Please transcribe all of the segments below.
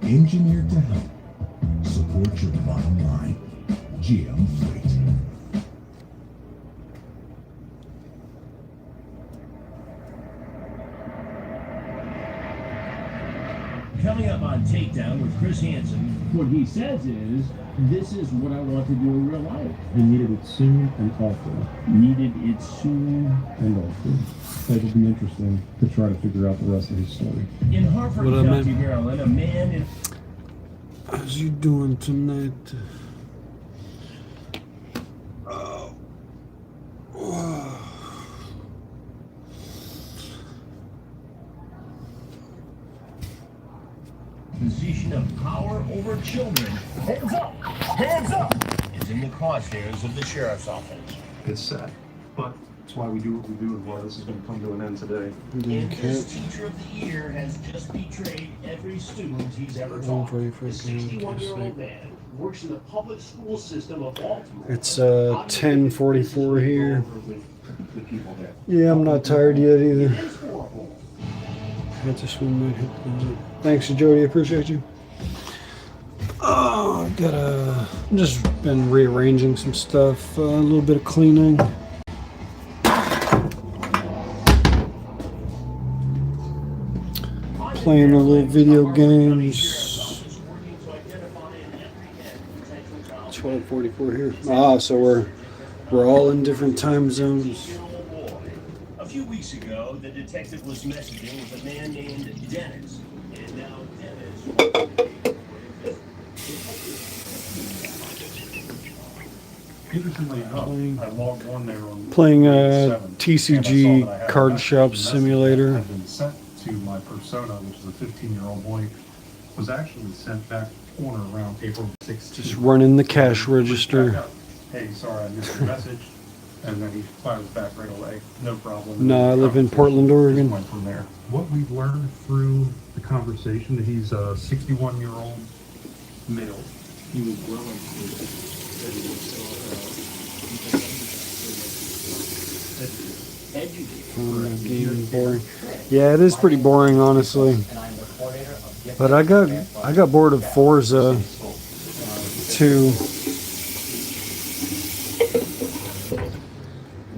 Engineered to help support your bottom line. GM Freight. Coming up on Takedown with Chris Hansen, what he says is, this is what I want to do in real life. He needed it soon and awful. Needed it soon. And awful. It'll be interesting to try to figure out the rest of his story. In Harford What up, County, man? Maryland, a man in... How's you doing tonight? position of power over children. Hands up! Hands up! Is in the crosshairs of the sheriff's office. It's sad, but that's why we do what we do and why this is going to come to an end today. And this teacher of the year has just betrayed every student he's ever taught. The 61-year-old man works in the public school system of Baltimore. It's 10:44 here. Yeah, I'm not tired yet either. Had to swim my hip. Thanks, Jody. Appreciate you. Oh, just been rearranging some stuff. A little bit of cleaning. Playing a little video games. 12:44 here. So we're all in different time zones. A few weeks ago, the detective was messaging with a man named Dennis. And now Dennis... Interestingly enough, I logged on there on Playing TCG TCG Card Shop Simulator. had been sent to my persona, which is a 15-year-old boy, was actually sent back on or around April 16th. Just running the cash register. Hey, sorry, I missed your message. And then he fires back right away. No problem. No, I live in Portland, Oregon. Went from there. What we've learned through the conversation, he's a 61-year-old male. He was willing Game boring. Yeah, it is pretty boring, honestly. But I got bored of Forza 2.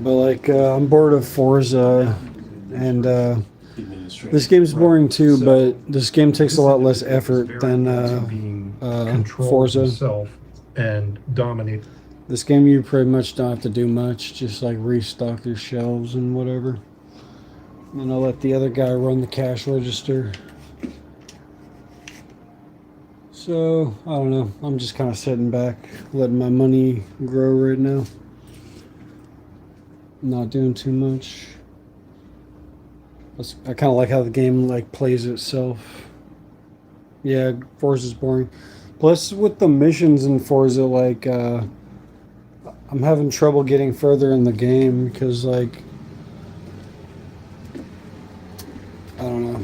But like, I'm bored of Forza, and this game's boring too. But this game takes a lot less effort than Forza. himself and dominate. This game, you pretty much don't have to do much, just like restock your shelves and whatever. And I'll let the other guy run the cash register. So, I don't know. I'm just kind of sitting back, letting my money grow right now. Not doing too much. I kind of like how the game like plays itself. Yeah, Forza's boring. Plus, with the missions in Forza, like, I'm having trouble getting further in the game because, like, I don't know,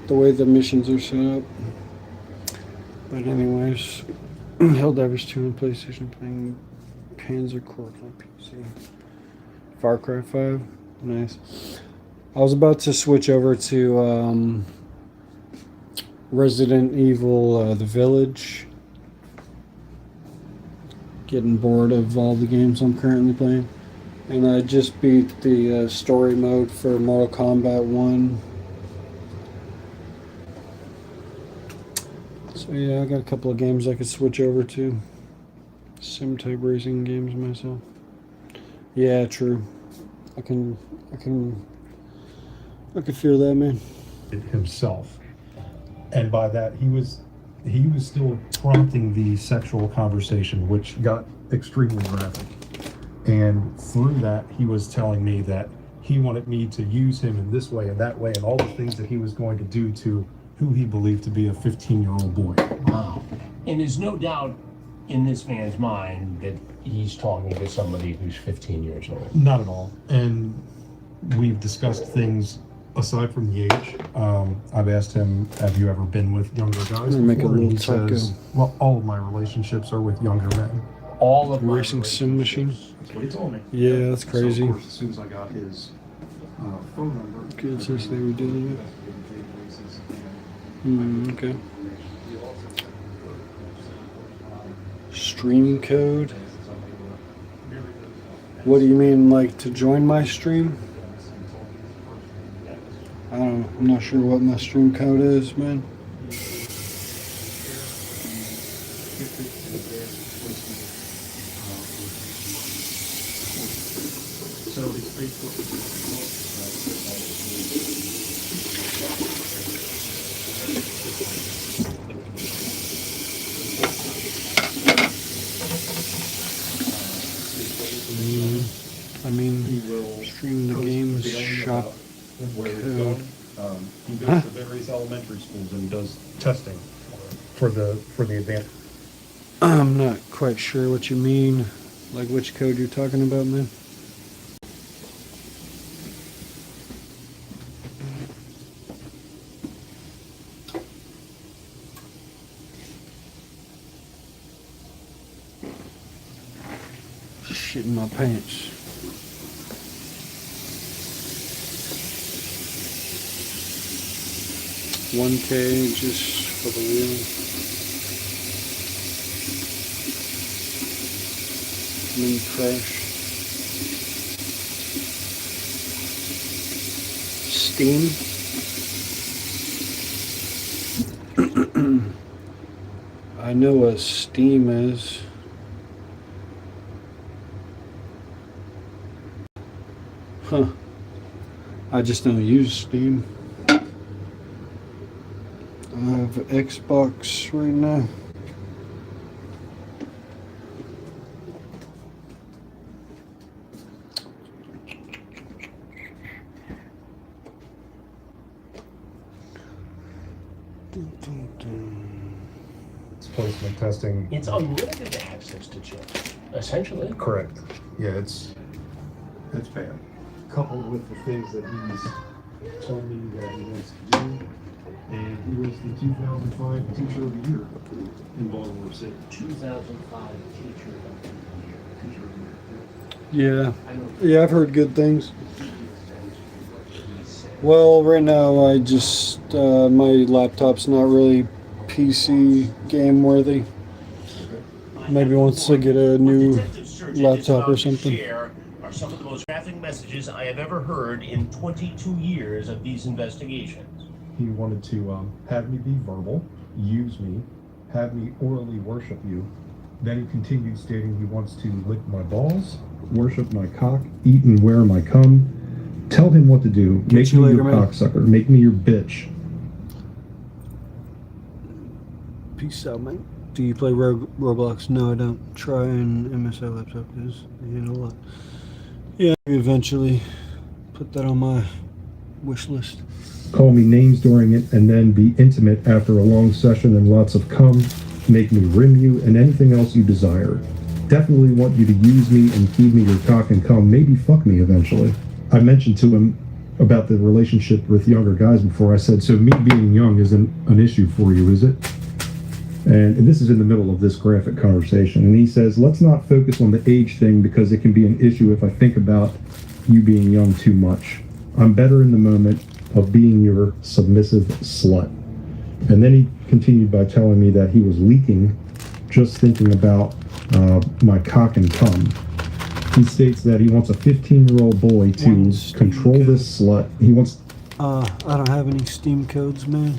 the way the missions are set up. But anyways, Helldivers 2 on PlayStation, playing Panzer Corps on PC. Far Cry 5, nice. I was about to switch over to Resident Evil, The Village. Getting bored of all the games I'm currently playing. And I just beat the story mode for Mortal Kombat 1. So yeah, I got a couple of games I could switch over to. Sim type racing games myself. Yeah, true. I can feel that, man. Himself, and by that he was still prompting the sexual conversation, which got extremely graphic. And through that, he was telling me that he wanted me to use him in this way and that way, and all the things that he was going to do to who he believed to be a 15-year-old boy. Wow. And there's no doubt in this man's mind that he's talking to somebody who's 15 years old. Not at all. And we've discussed things aside from the age. I've asked him, have you ever been with younger guys Make a before? And little he taco. says, well, all of my relationships are with younger men. All of my Racing sim machine. That's what he told me. Yeah, that's crazy. So, of course, as soon as I got his phone number. Good, since they were doing it. Okay. Stream code. What do you mean, like to join my stream? I don't know. I'm not sure what my stream code is, man. I mean, stream the games shop Where he's code. going. He goes to various elementary schools and does testing for the advanced. I'm not quite sure what you mean. Like which code you're talking about, man? Shit in my pants. $1K just for the wheel. Mini Crush. Steam. I know what Steam is. Huh. I just don't use Steam. I have Xbox right now. It's placement testing. It's unlimited access to chips, essentially. Correct. Yeah, it's bad. Coupled with the things that he's told me that he wants to do, and he was the 2005 Teacher of the Year in Baltimore City. 2005 teacher of the Yeah. year. I know. Yeah, I've heard good things. Well, right now I just my laptop's not really PC game worthy. Maybe once I get a new laptop or something. Are some of the most graphic messages I have ever heard in 22 years of these investigations. He wanted to have me be verbal, use me, have me orally worship you. Then he continued stating he wants to lick my balls, worship my cock, eat and wear my cum. Tell him what to do. Make you me later, your man. cocksucker. Make me your bitch. Peace out, man. Do you play Roblox? No, I don't. Try an MSI laptop because they handle a lot. Yeah, maybe eventually put that on my wish list. Call me names during it and then be intimate after a long session and lots of cum. Make me rim you and anything else you desire. Definitely want you to use me and feed me your cock and cum. Maybe fuck me eventually. I mentioned to him about the relationship with younger guys before. I said, so me being young isn't an issue for you, is it? And this is in the middle of this graphic conversation. And he says, let's not focus on the age thing because it can be an issue if I think about you being young too much. I'm better in the moment of being your submissive slut. And then he continued by telling me that he was leaking just thinking about my cock and cum. He states that he wants a 15-year-old boy to control this slut. He wants... I don't have any Steam codes, man.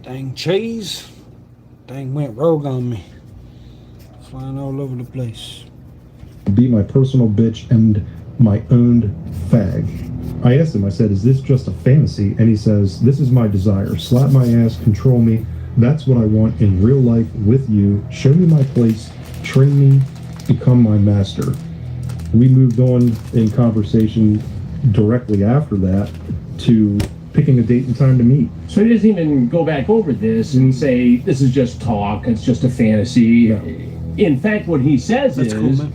Dang cheese. Dang went rogue on me. Flying all over the place. be my personal bitch and my owned fag. I asked him, I said, is this just a fantasy? And he says, this is my desire. Slap my ass, control me. That's what I want in real life with you. Show me my place, train me, become my master. We moved on in conversation directly after that to picking a date and time to meet. So he doesn't even go back over this and say, this is just talk, it's just a fantasy. No. In fact, what he says That's is, cool, man.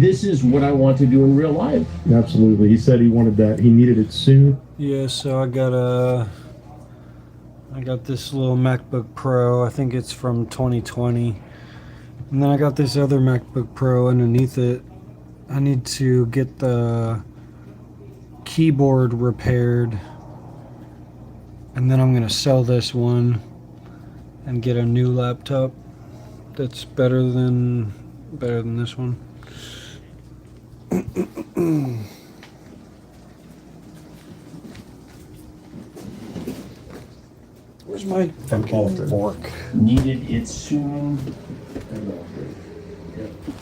this is what I want to do in real life. Absolutely. He said he wanted that. He needed it soon. Yeah, so I got this little MacBook Pro. I think it's from 2020. And then I got this other MacBook Pro underneath it. I need to get the keyboard repaired. And then I'm going to sell this one and get a new laptop that's better than this one. Where's my fucking fork? Needed it soon.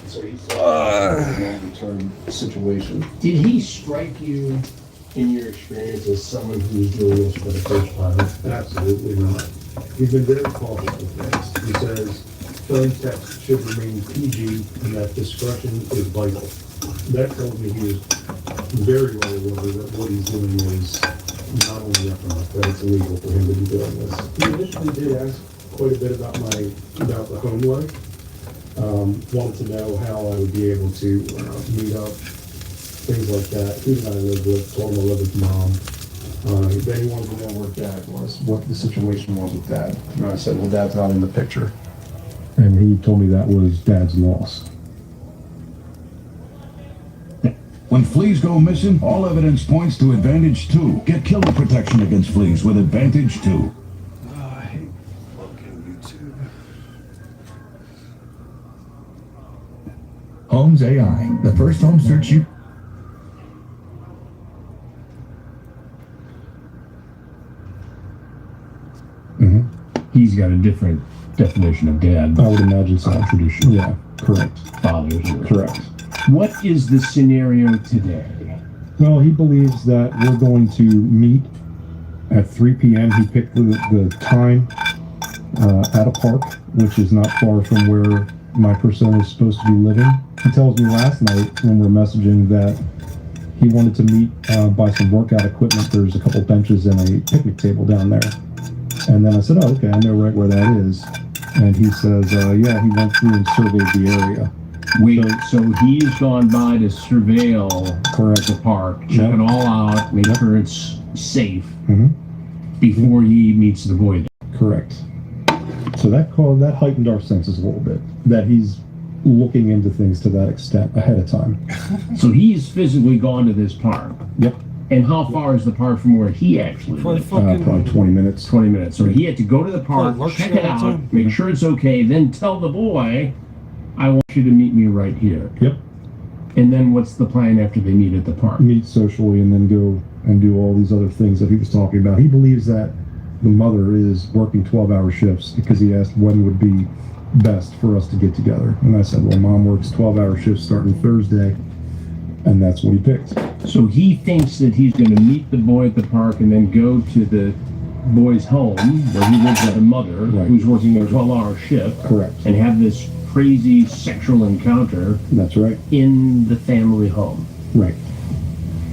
So he's long-term situation. Did he strike you in your experience as someone who's doing this for the first time? Absolutely not. He's been very cautious with this. He says phone text should remain PG and that discretion is vital. That tells me he is very well aware that what he's doing is not only economic, but it's illegal for him to be doing this. He initially did ask quite a bit about the home life. Wanted to know how I would be able to meet up, things like that. Who did I live with? Told him I lived with mom. Then he wanted to know where Dad was, what the situation was with Dad. And I said, well, Dad's not in the picture. And he told me that was Dad's loss. When fleas go missing, all evidence points to Advantage 2. Get killer protection against fleas with Advantage 2. Oh, I hate fucking YouTube. Homes AI, the first home search you... He's got a different definition of dad. I would imagine so. Tradition. Yeah, correct. Fathers. Correct. What is the scenario today? Well, he believes that we're going to meet at 3 p.m. He picked the time at a park, which is not far from where my persona is supposed to be living. He tells me last night when we're messaging that he wanted to meet by some workout equipment. There's a couple benches and a picnic table down there. And then I said, oh, okay, I know right where that is. And he says, yeah, he went through and surveyed the area. Wait, so he's gone by to surveil Correct. the park, check it all out, make sure it's safe Mhm. before he meets the boy. Correct. So that heightened our senses a little bit, that he's looking into things to that extent ahead of time. So he's physically gone to this park. Yep. And how far is the park from where he actually For the lives? fucking Probably 20 minutes. 20 minutes. So he had to go to the park, Lurch check it out, skeleton? make sure it's okay, then tell the boy, I want you to meet me right here. Yep. And then what's the plan after they meet at the park? Meet socially and then go and do all these other things that he was talking about. He believes that the mother is working 12-hour shifts because he asked when would be best for us to get together. And I said, well, Mom works 12-hour shifts starting Thursday. And that's what he picked. So he thinks that he's going to meet the boy at the park and then go to the boy's home where he lives with a mother Right. who's working a 12-hour shift. Correct. And have this crazy sexual encounter That's right. in the family home. Right.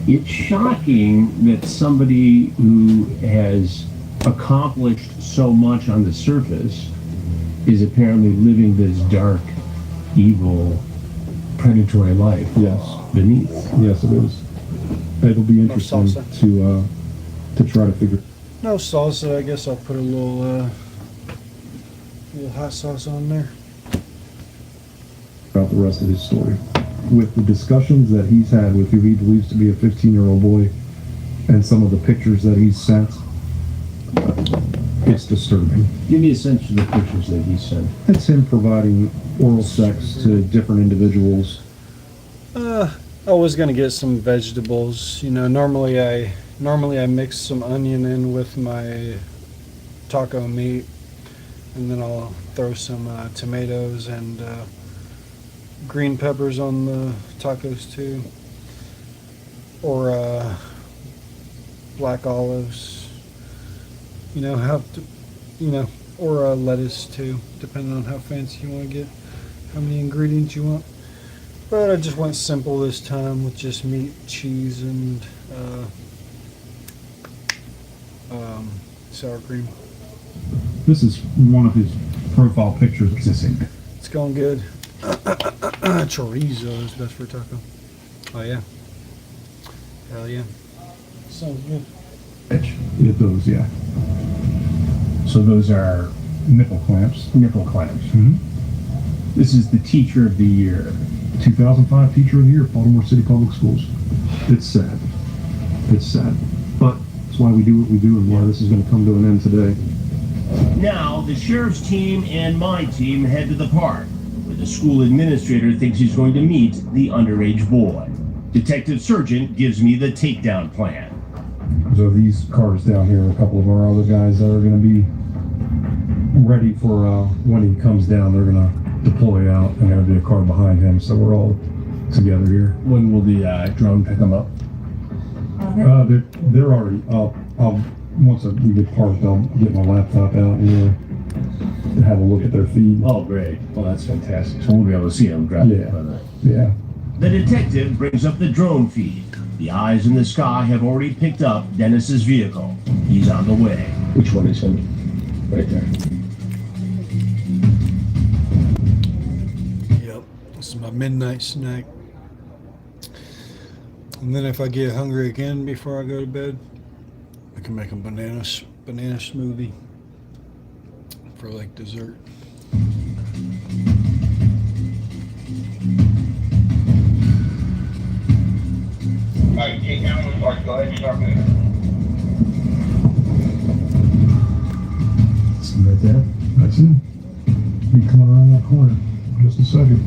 It's shocking that somebody who has accomplished so much on the surface is apparently living this dark, evil, predatory life Yes. beneath. Yes, it is. It'll be interesting salsa. to try to figure. No salsa. I guess I'll put a little hot sauce on there. About the rest of his story. With the discussions that he's had with who he believes to be a 15-year-old boy and some of the pictures that he's sent, it's disturbing. Give me a sense of the pictures that he sent. It's him providing oral sex to different individuals. I was gonna get some vegetables. You know, normally I mix some onion in with my taco meat, and then I'll throw some tomatoes and green peppers on the tacos too, or black olives. You know, or lettuce too, depending on how fancy you want to get, how many ingredients you want. But I just went simple this time with just meat, cheese, and sour cream. This is one of his profile pictures. It's going good. Chorizo is best for taco. Oh yeah. Hell yeah. Sounds good. It does, yeah. So those are Nipple clamps. nipple clamps. Mm-hmm. This is the Teacher of the Year. 2005 Teacher of the Year, Baltimore City Public Schools. It's sad. It's sad. But it's why we do what we do and why this is going to come to an end today. Now, the sheriff's team and my team head to the park, where the school administrator thinks he's going to meet the underage boy. Detective Sergeant gives me the takedown plan. So these cars down here, a couple of our other guys that are going to be ready for when he comes down, they're going to deploy out, and there'll be a car behind him. So we're all together here. When will the drone pick them up? They're already up. Once we get parked, I'll get my laptop out and have a look at their feed. Oh, great. Well, that's fantastic. So we'll be able to see them driving. Yeah. The detective brings up the drone feed. The eyes in the sky have already picked up Dennis's vehicle. He's on the way. Which one is him? Right there. Yep, this is my midnight snack. And then if I get hungry again before I go to bed, I can make a banana smoothie for like dessert. Alright, take down the park. Go ahead and start moving. See right there? That's it. Be coming around that corner. Just a second.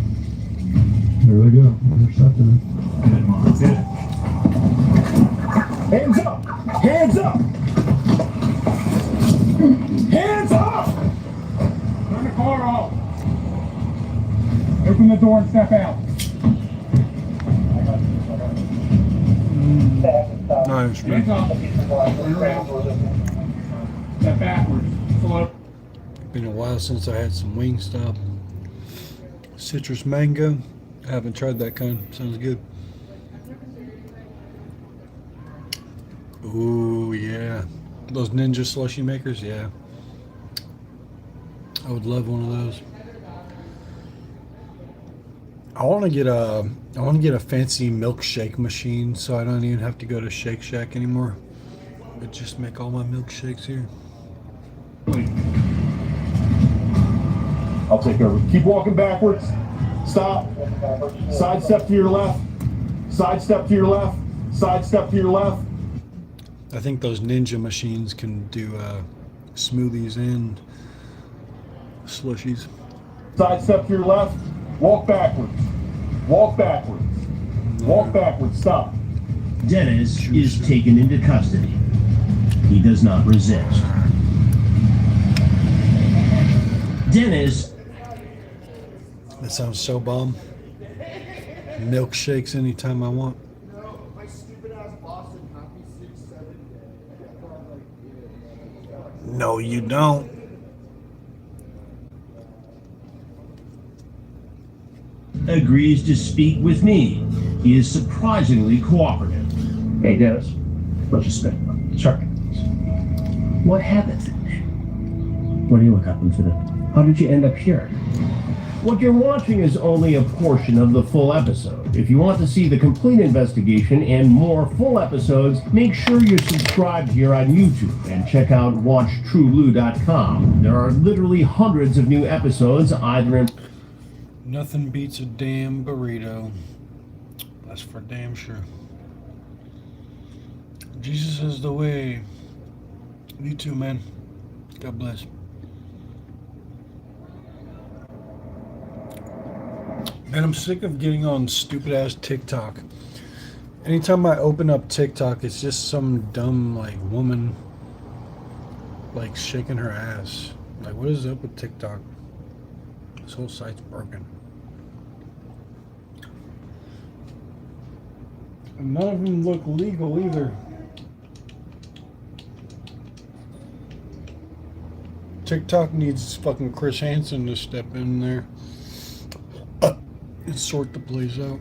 There they go. Intercepted it. Hands up! Hands up! Hands up! Turn the car off. Open the door and step out. Nice, man. Hands up. Turn around. Step backwards. Slow. Been a while since I had some Wingstop. Citrus mango. I haven't tried that kind. Sounds good. Ooh, yeah. Those Ninja slushy makers, yeah. I would love one of those. I want to get a fancy milkshake machine so I don't even have to go to Shake Shack anymore. But just make all my milkshakes here. I'll take over. Keep walking backwards. Stop. Sidestep to your left. Sidestep to your left. Sidestep to your left. I think those Ninja machines can do smoothies and slushies. Sidestep to your left. Walk backwards. Walk backwards. Walk backwards. Stop. Dennis is taken into custody. He does not resist. Dennis. That sounds so bomb. Milkshakes anytime I want. No, you don't. Agrees to speak with me. He is surprisingly cooperative. Hey, Dennis. Let's just spit. Sure. What happened? What are you looking for? How did you end up here? What you're watching is only a portion of the full episode. If you want to see the complete investigation and more full episodes, make sure you're subscribed here on YouTube and check out WatchTrueBlue.com. There are literally hundreds of new episodes either in... Nothing beats a damn burrito. That's for damn sure. Jesus is the way. You too, man. God bless. Man, I'm sick of getting on stupid ass TikTok. Anytime I open up TikTok, it's just some dumb like woman like shaking her ass. Like, what is up with TikTok? This whole site's broken. And none of them look legal either. TikTok needs fucking Chris Hansen to step in there and sort the place out.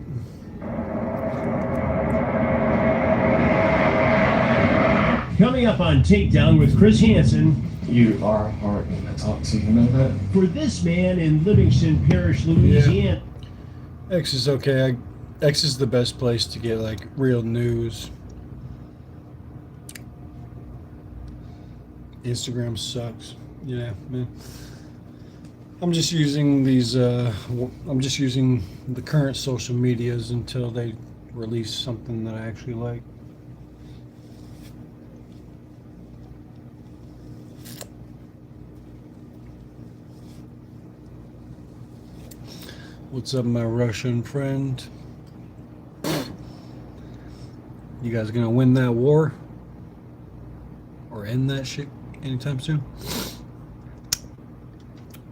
Coming up on Takedown with Chris Hansen. You are hard to talk to, you know that? For this man in Livingston Parish, Louisiana. X is okay. X is the best place to get like real news. Instagram sucks. Yeah, man. I'm just using these. I'm just using the current social medias until they release something that I actually like. What's up, my Russian friend? You guys gonna win that war? Or end that shit anytime soon?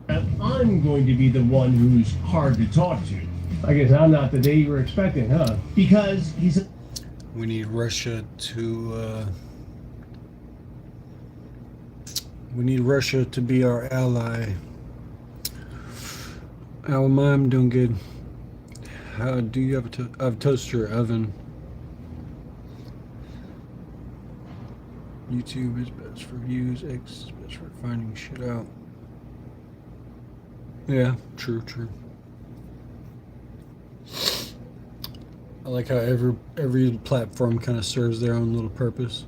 I'm going to be the one who's hard to talk to. I guess I'm not the day you were expecting, huh? Because he's a... We need Russia to be our ally. How am I? I'm doing good. How do you have I have a toaster oven? YouTube is best for views. X is best for finding shit out. Yeah, true. I like how every platform kind of serves their own little purpose.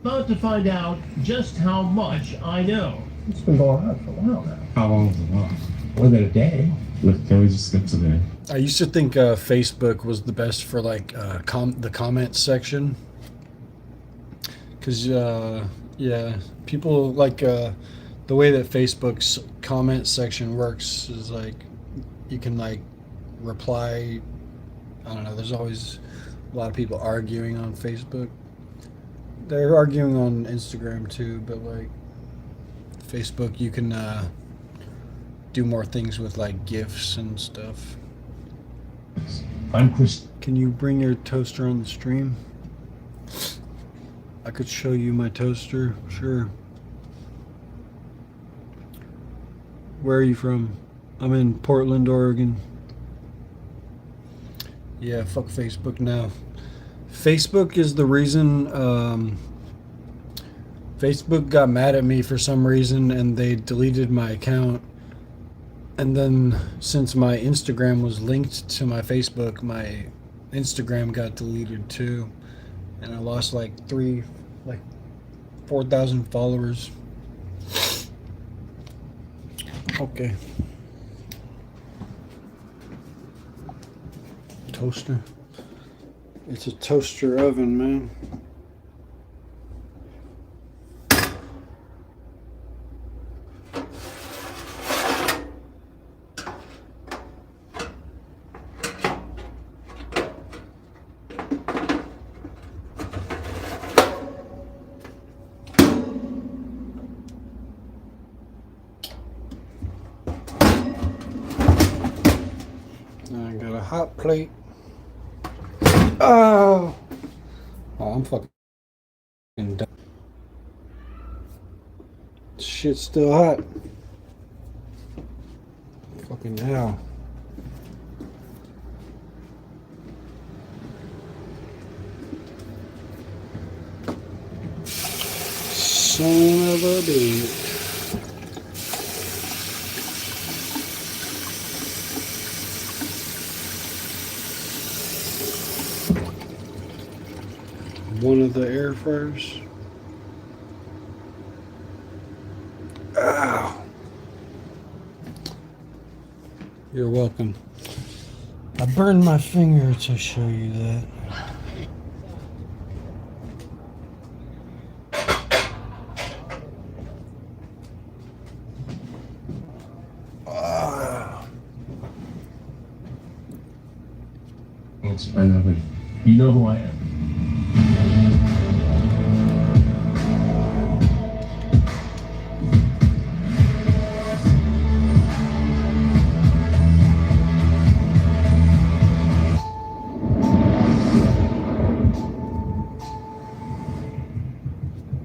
about to find out just how much I know. It's been going on for a while now. How long is it long? More than a day. Can we just skip to the... I used to think Facebook was the best for like the comment section. Cause yeah, people like the way that Facebook's comment section works is like you can like reply. I don't know. There's always a lot of people arguing on Facebook. They're arguing on Instagram too, but like Facebook, you can do more things with like GIFs and stuff. I'm Chris. Can you bring your toaster on the stream? I could show you my toaster, sure. Where are you from? I'm in Portland, Oregon. Yeah, fuck Facebook now. Facebook is the reason, Facebook got mad at me for some reason and they deleted my account. And then since my Instagram was linked to my Facebook, my Instagram got deleted too. And I lost like 4,000 followers. Okay. Toaster. It's a toaster oven, man. I got a hot plate. Oh, I'm fucking done. Shit's still hot. Fucking hell. Son of a bitch. One of the air fryers. Ow. You're welcome. I burned my finger to show you that. I know, but you know who I am.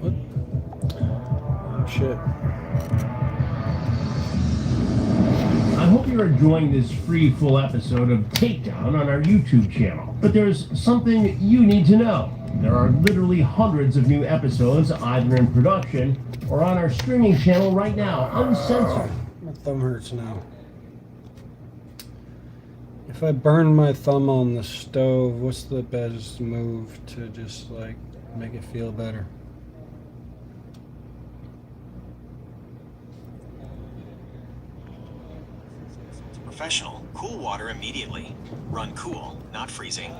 What? Oh shit. I hope you're enjoying this free full episode of Takedown on our YouTube channel. But there's something you need to know. There are literally hundreds of new episodes either in production or on our streaming channel right now, uncensored. My thumb hurts now. If I burn my thumb on the stove, what's the best move to just like make it feel better? professional, cool water immediately. Run cool, not freezing.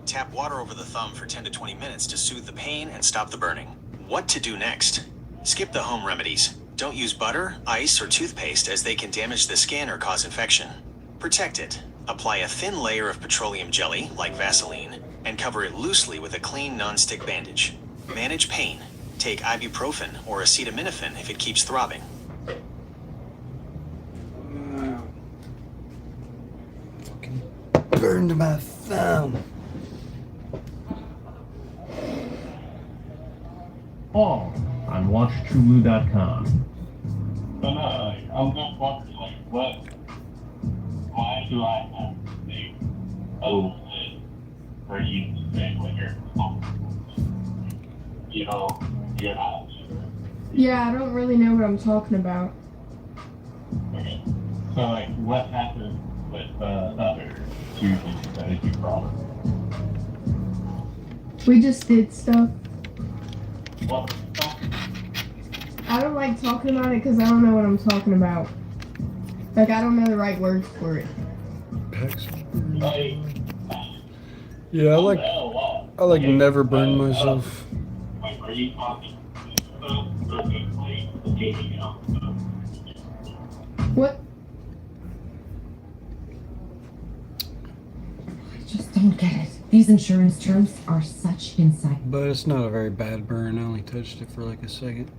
Tap water over the thumb for 10 to 20 minutes to soothe the pain and stop the burning. What to do next? Skip the home remedies. Don't use butter, ice, or toothpaste as they can damage the skin or cause infection. Protect it. Apply a thin layer of petroleum jelly, like Vaseline, and cover it loosely with a clean non-stick bandage. Manage pain. Take ibuprofen or acetaminophen if it keeps throbbing. Fucking burned my thumb. All on WatchTrueBlue.com. But no, I'm just wondering, like, why do I have to say, oh, for you to say when you're, you know, you're not sure. Yeah, I don't really know what I'm talking about. Okay. So, like, what happened with the other two things that you brought up? We just did stuff. What? I don't like talking about it because I don't know what I'm talking about. Like, I don't know the right words for it. Like, Yeah, I like never burn myself. like, are you talking stuff or just like the gaming out stuff? What? I just don't get it. These insurance terms are such insight. But it's not a very bad burn. I only touched it for like a second.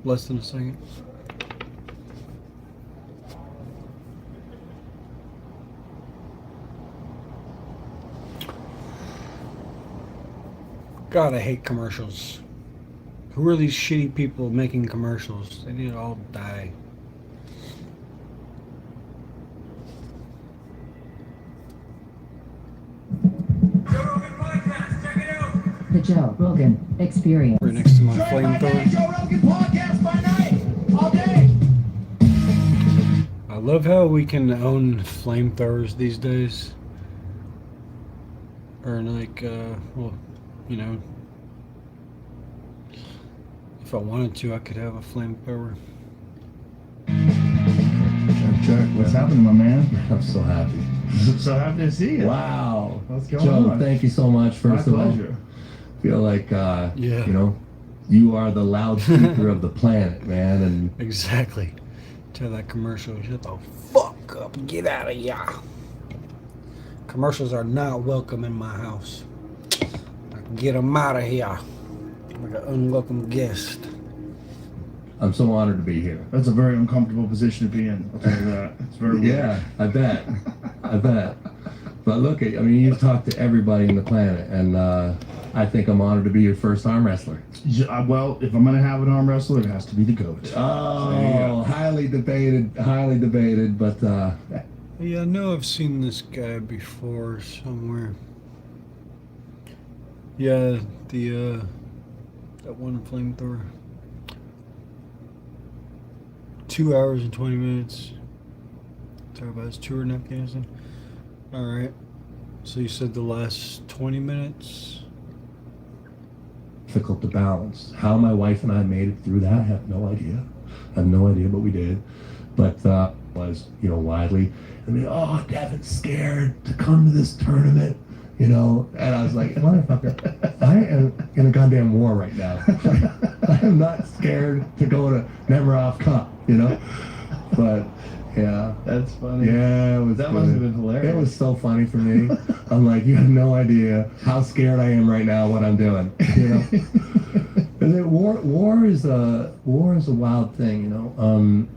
Less than a second. God, I hate commercials. Who are these shitty people making commercials? They need to all die. The Joe Rogan Experience. Right next to my flamethrower. I love how we can own flamethrowers these days. Or like, well, you know, if I wanted to, I could have a flamethrower. Check. What's happening, my man? I'm so happy. So happy to see you. Wow. What's going Joe, on? thank you so much. First My of all, pleasure. feel like, Yeah. you know, you are the loudspeaker of the planet, man. And Exactly. Tell that commercial, shut the fuck up, get out of here. Commercials are not welcome in my house. Get them out of here. Like an unwelcome guest. I'm so honored to be here. That's a very uncomfortable position to be in. I'll tell you that. It's very weird. Yeah, I bet. I bet. But look, I mean, you've talked to everybody in the planet, and I think I'm honored to be your first arm wrestler. Yeah, well, if I'm gonna have an arm wrestler, it has to be the GOAT. Oh, highly debated, but Yeah, I know I've seen this guy before somewhere. Yeah, the that one flamethrower. 2 hours and 20 minutes. Talk about his tour in Afghanistan. Alright. So you said the last 20 minutes? difficult to balance. How my wife and I made it through that, I have no idea. I have no idea, but we did. But was, you know, widely. I mean, oh, Devin's scared to come to this tournament, you know. And I was like, motherfucker, I am in a goddamn war right now. I am not scared to go to Nemiroff Cup, you know. But yeah, that's funny. Yeah, it was that good. must have been hilarious. It was so funny for me. I'm like, you have no idea how scared I am right now. What I'm doing, you know. War is a wild thing, you know.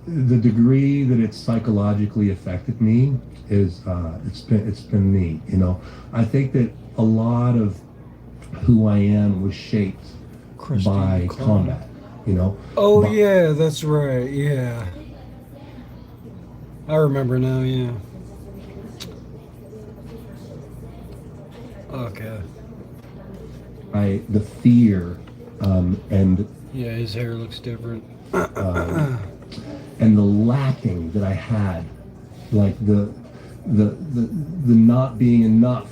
The degree that it's psychologically affected me is it's been neat, you know. I think that a lot of who I am was shaped by combat, you know. Oh yeah, that's right. Yeah, I remember now. Yeah. Okay. The fear and Yeah, his hair looks different. And the lacking that I had, like the not being enough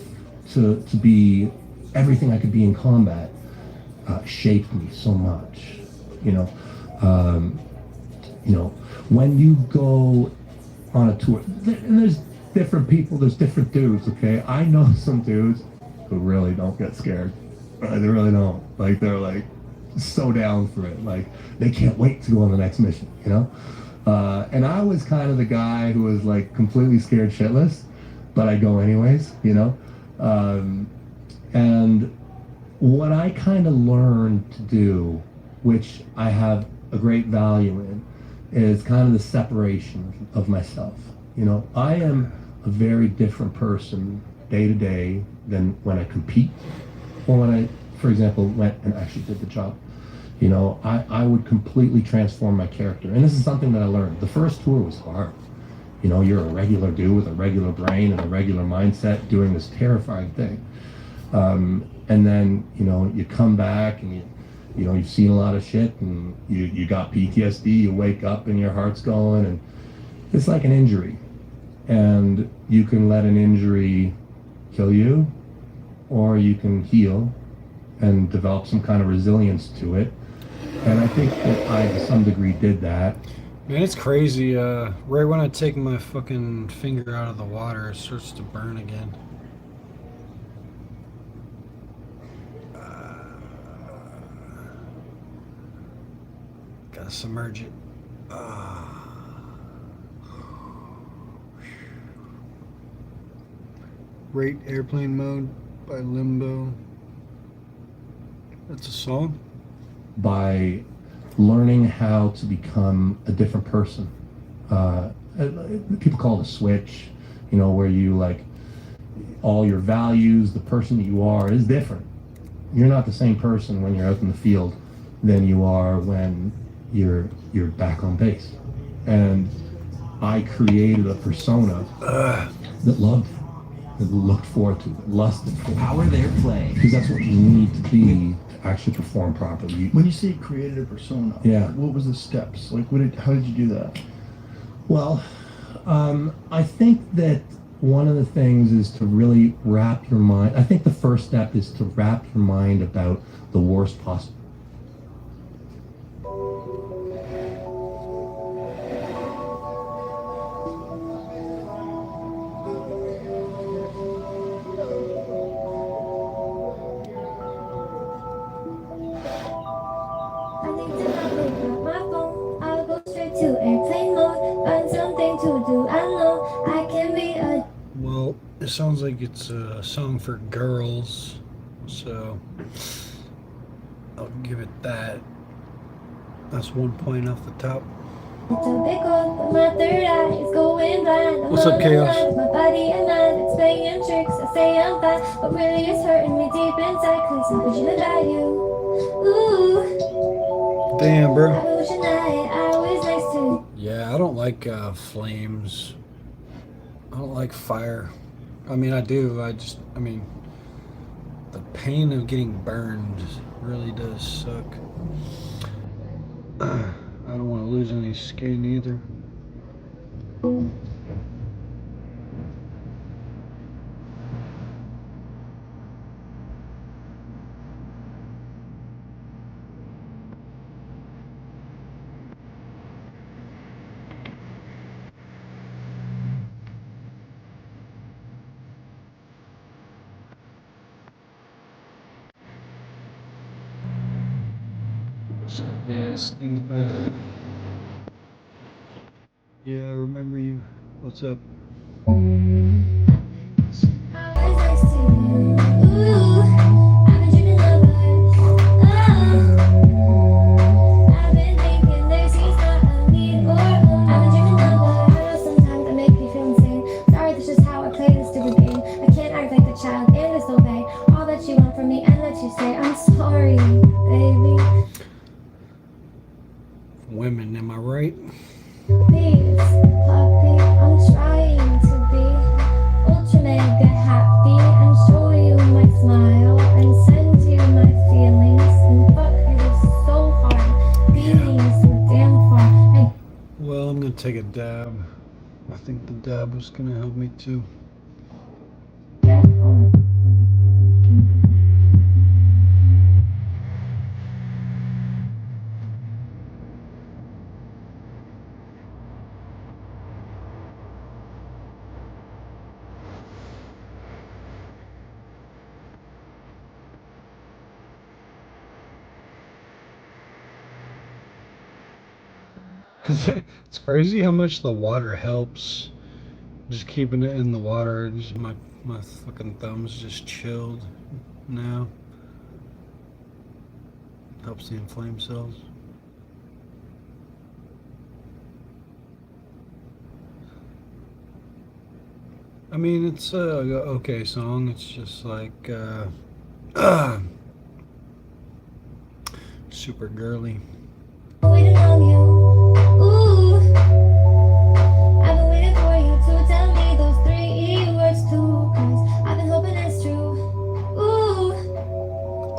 to be everything I could be in combat, shaped me so much. You know, when you go on a tour. And there's different people, there's different dudes, okay? I know some dudes who really don't get scared. They really don't. Like, they're like so down for it. Like, they can't wait to go on the next mission, you know? And I was kind of the guy who was like completely scared shitless, but I go anyways, you know? And what I kind of learned to do, which I have a great value in, is kind of the separation of myself. You know, I am a very different person day to day than when I compete or when I, for example, went and actually did the job. You know, I would completely transform my character. And this is something that I learned. The first tour was hard. You know, you're a regular dude with a regular brain and a regular mindset doing this terrifying thing. And then, you know, you come back and you know, you've seen a lot of shit and you got PTSD, you wake up and your heart's going, and it's like an injury. And you can let an injury kill you, or you can heal and develop some kind of resilience to it. And I think that I, to some degree, did that. Man, it's crazy. Right when I take my fucking finger out of the water, it starts to burn again. Gotta submerge it. Rate Airplane Mode by Limbo. That's a song? By learning how to become a different person. People call it a switch, you know, where you like all your values, the person that you are is different. You're not the same person when you're out in the field than you are when you're back on base. And I created a persona that loved, that looked forward to, that lusted for. Power their play. Because that's what you need to be to actually perform properly. When you say created a persona, Yeah. what was the steps? Like, how did you do that? Well, I think that one of the things is to really wrap your mind. I think the first step is to wrap your mind about the worst possible. Well, it sounds like it's a song for girls, so I'll give it that. That's 1 point off the top. What's up, Chaos? My body and mind, it's playing tricks. I say I'm fine, but really it's hurting me deep inside. Cause I'm wishing about you. Ooh. Damn, bro. I wish I was nice to. Yeah, I don't like flames. I don't like fire. I mean, I do. I mean, the pain of getting burned really does suck. I don't want to lose any skin either. Yeah, I remember you. What's up? Women, am I right? Please, puppy, I'm trying to be ultra mega happy and show you my smile and send you my feelings. And fuck, it is so hard being so damn far. Well, I'm gonna take a dab. I think the dab was gonna help me too. It's crazy how much the water helps. Just keeping it in the water. Just my fucking thumb's just chilled now. Helps the inflamed cells. I mean, it's a okay song. It's just like super girly. Waiting on you. Ooh, I've been waiting for you to tell me those 3 words too. 'Cause I've been hoping it's true.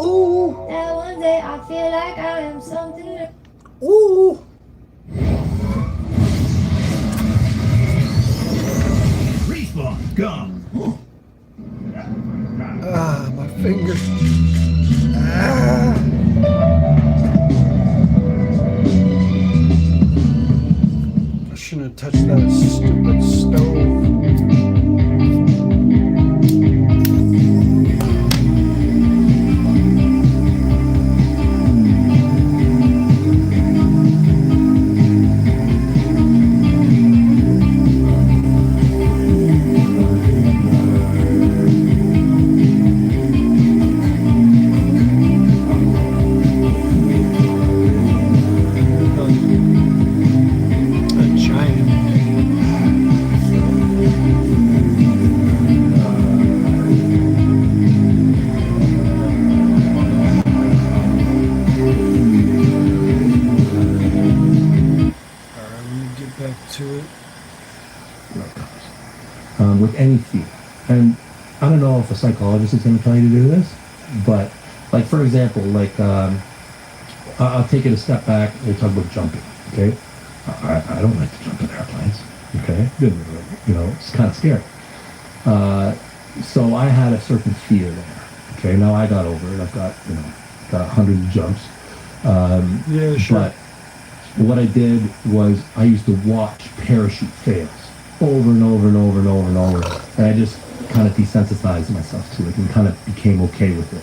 Ooh, that one day I feel like I am something. Ooh. Respawn, gone. Ah, my finger. Ah. I shouldn't have touched that stupid stove. With any fear. And I don't know if a psychologist is going to tell you to do this, but like, for example, like, I'll take it a step back. We'll talk about jumping, okay? I don't like to jump in airplanes, okay? You know, it's kind of scary. So I had a certain fear there, okay? Now I got over it. I've got, you know, got hundreds of jumps. Yeah, sure. But what I did was I used to watch parachute fails over and over and over and over and over, and I just kind of desensitized myself to it and kind of became okay with it.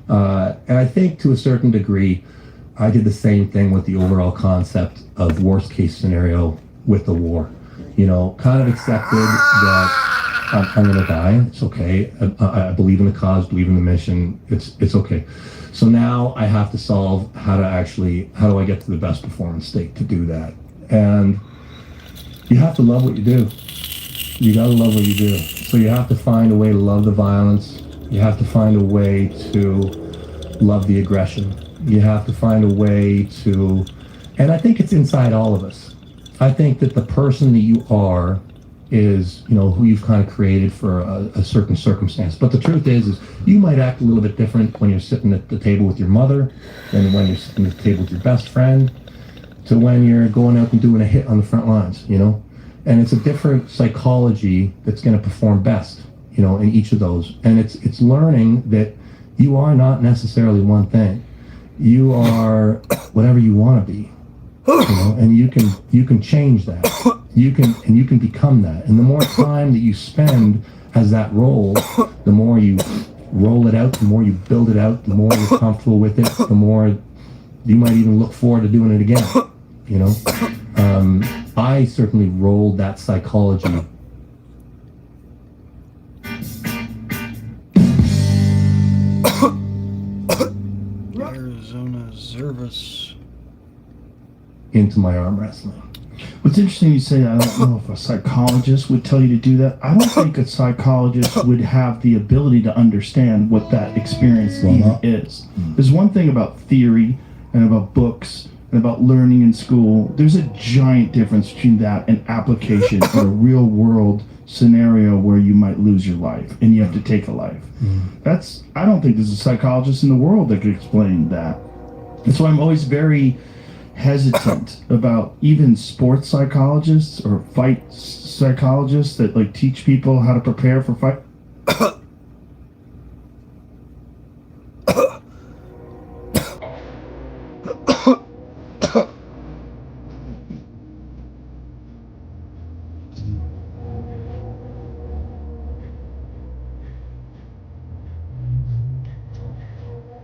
And I think to a certain degree, I did the same thing with the overall concept of worst case scenario with the war. You know, kind of accepted that I'm going to die. It's okay. I believe in the cause, believe in the mission. It's okay. So now I have to solve how do I get to the best performance state to do that? And you have to love what you do. You gotta love what you do. So you have to find a way to love the violence. You have to find a way to love the aggression. You have to find a way to, and I think it's inside all of us. I think that the person that you are is, you know, who you've kind of created for a certain circumstance. But the truth is you might act a little bit different when you're sitting at the table with your mother than when you're sitting at the table with your best friend, to when you're going out and doing a hit on the front lines, you know? And it's a different psychology that's going to perform best, you know, in each of those. And it's learning that you are not necessarily one thing. You are whatever you want to be, you know, and you can change that. You can become that. And the more time that you spend as that role, the more you roll it out, the more you build it out, the more you're comfortable with it, the more you might even look forward to doing it again, you know? I certainly rolled that psychology. Arizona Zervus into my arm wrestling. What's interesting you say, I don't know if a psychologist would tell you to do that. I don't think a psychologist would have the ability to understand what that experience even is. There's one thing about theory and about books and about learning in school. There's a giant difference between that and application in a real world scenario where you might lose your life and you have to take a life. I don't think there's a psychologist in the world that could explain that. That's why I'm always very hesitant about even sports psychologists or fight psychologists that like teach people how to prepare for fight.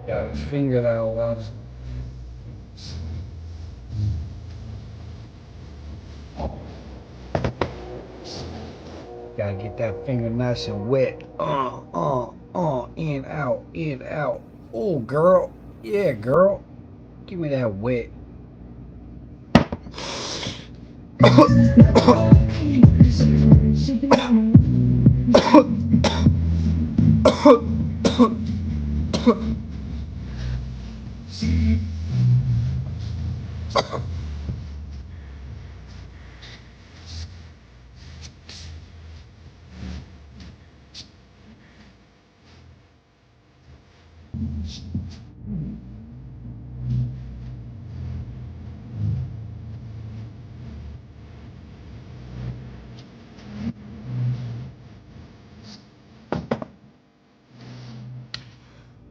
Yeah, finger that out loud. Gotta get that finger nice and wet. In, out, in, out. Oh, girl. Yeah, girl. Give me that wet.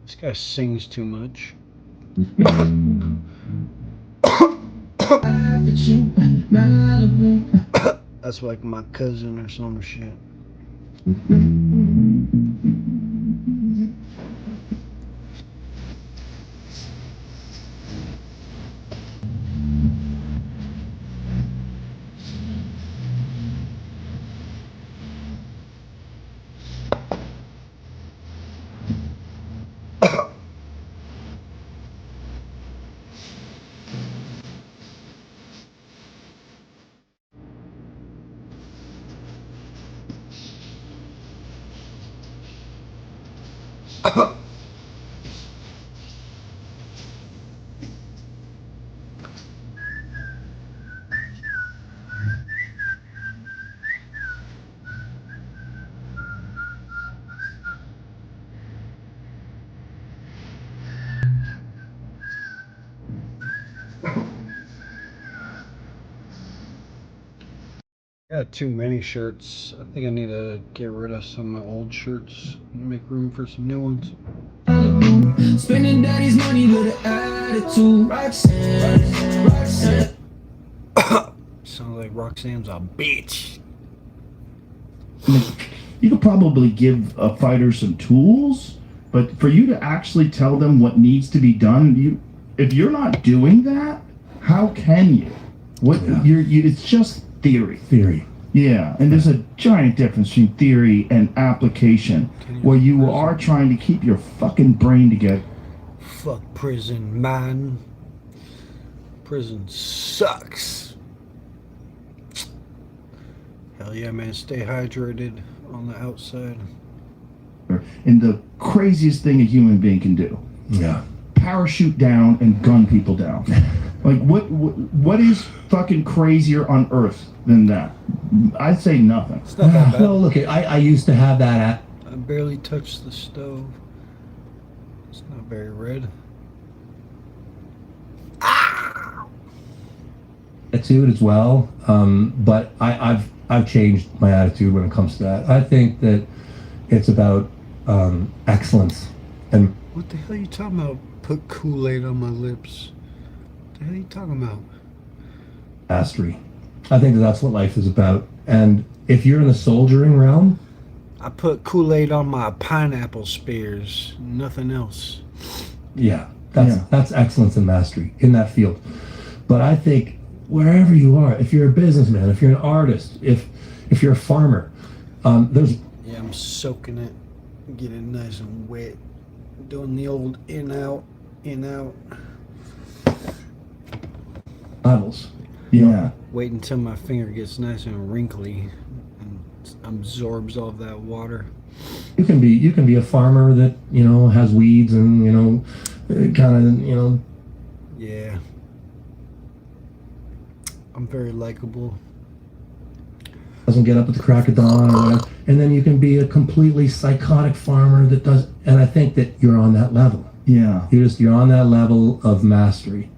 This guy sings too much. That's like my cousin or some shit. Got too many shirts. I think I need to get rid of some of my old shirts and make room for some new ones. Spending daddy's money with an attitude. Roxanne. Sounds like Roxanne's a bitch. You could probably give a fighter some tools, but for you to actually tell them what needs to be done, if you're not doing that, how can you? It's just theory. Yeah, and there's a giant difference between theory and application, where you are trying to keep your fucking brain together. Fuck prison, man. Prison sucks. Hell yeah, man. Stay hydrated on the outside. And the craziest thing a human being can do. Yeah. Parachute down and gun people down. Like, what is fucking crazier on earth than that? I'd say nothing. It's not that bad. Well, look, I used to have that at... I barely touched the stove. It's not very red. Attitude as well, but I've changed my attitude when it comes to that. I think that it's about excellence. And What the hell are you talking about? Put Kool-Aid on my lips. What the hell are you talking about? mastery. I think that's what life is about. And if you're in the soldiering realm, I put Kool-Aid on my pineapple spears, nothing else. yeah, that's excellence and mastery in that field. But I think wherever you are, if you're a businessman, if you're an artist, if you're a farmer, there's... Yeah, I'm soaking it, getting it nice and wet, doing the old in, out, in, out. levels. Yeah. Wait until my finger gets nice and wrinkly and absorbs all that water. You can be a farmer that, has weeds and, kind of, Yeah. I'm very likable. doesn't get up at the crack of dawn or whatever. And then you can be a completely psychotic farmer that does, and I think that you're on that level. Yeah. You're on that level of mastery.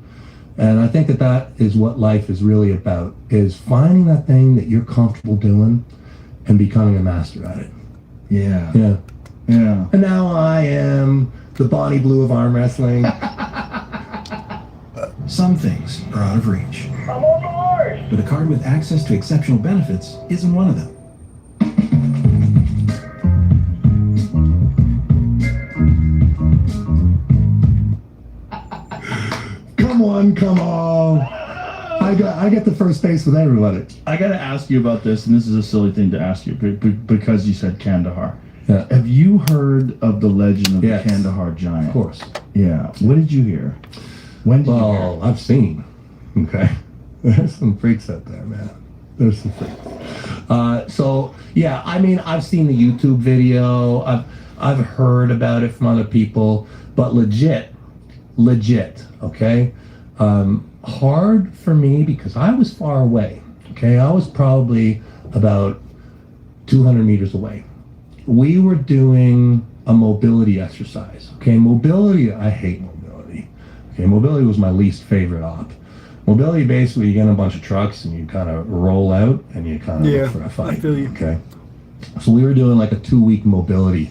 And I think that is what life is really about, is finding that thing that you're comfortable doing and becoming a master at it. Yeah. Yeah. Yeah. And now I am the Bonnie Blue of arm wrestling. Some things are out of reach. I'm on board! But a card with access to exceptional benefits isn't one of them. Come on. I get the first base with everybody. I got to ask you about this, and this is a silly thing to ask you because you said Kandahar. Yeah. Have you heard of the legend of Yes. the Kandahar giant? Of course. Yeah. What did you hear? When did you hear? Well, I've seen. Okay. There's some freaks out there, man. There's some freaks. So yeah, I mean, I've seen the YouTube video. I've heard about it from other people, but legit. Okay. Hard for me because I was far away. Okay, I was probably about 200 meters away. We were doing a mobility exercise. Okay, mobility. I hate mobility. Okay, mobility was my least favorite op. Mobility, basically, you get in a bunch of trucks and you kind of roll out and you kind of look for a fight. I feel you. Okay. So we were doing like a 2-week mobility.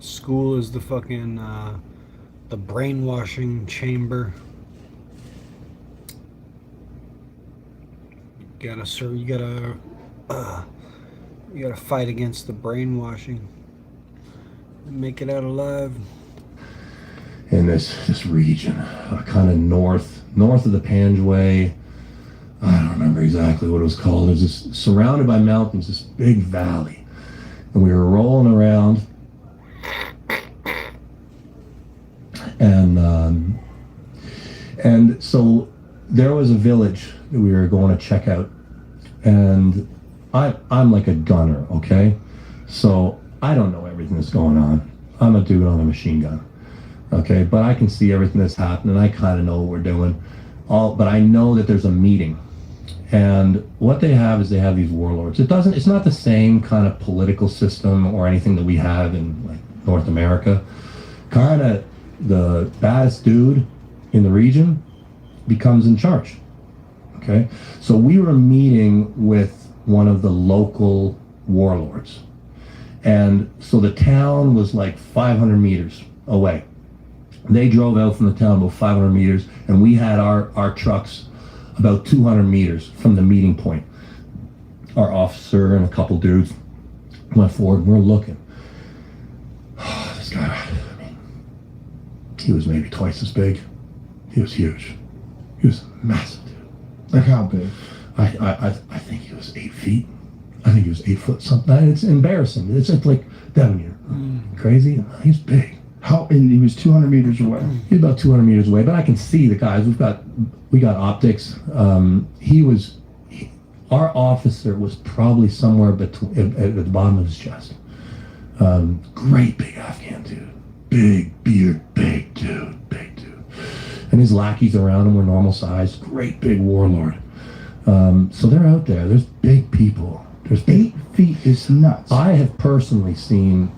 School is the fucking the brainwashing chamber. You gotta fight against the brainwashing and make it out alive. In this region, kind of north of the Panjway. I don't remember exactly what it was called. It was just surrounded by mountains, this big valley, and we were rolling around, and so there was a village that we were going to check out, and I'm like a gunner, okay, so I don't know everything that's going on. I'm a dude on a machine gun. Okay, but I can see everything that's happening. I kind of know what we're doing. But I know that there's a meeting. And what they have is they have these warlords. It's not the same kind of political system or anything that we have in like North America. Kind of the baddest dude in the region becomes in charge. Okay, so we were meeting with one of the local warlords. And so the town was like 500 meters away. They drove out from the town about 500 meters, and we had our trucks about 200 meters from the meeting point. Our officer and a couple dudes went forward, and we're looking. This guy, I mean, he was maybe twice as big. He was huge. He was massive, dude. Like how big? I think he was 8 feet. I think he was 8 foot something. It's embarrassing. It's just like down here. Crazy. He's big. And he was 200 meters away. He's about 200 meters away, but I can see the guys. We got optics. Our officer was probably somewhere between at the bottom of his chest. Great big Afghan dude, big beard, big dude, and his lackeys around him were normal size. Great big warlord. So they're out there. There's big people. There's 8 feet is nuts. I have personally seen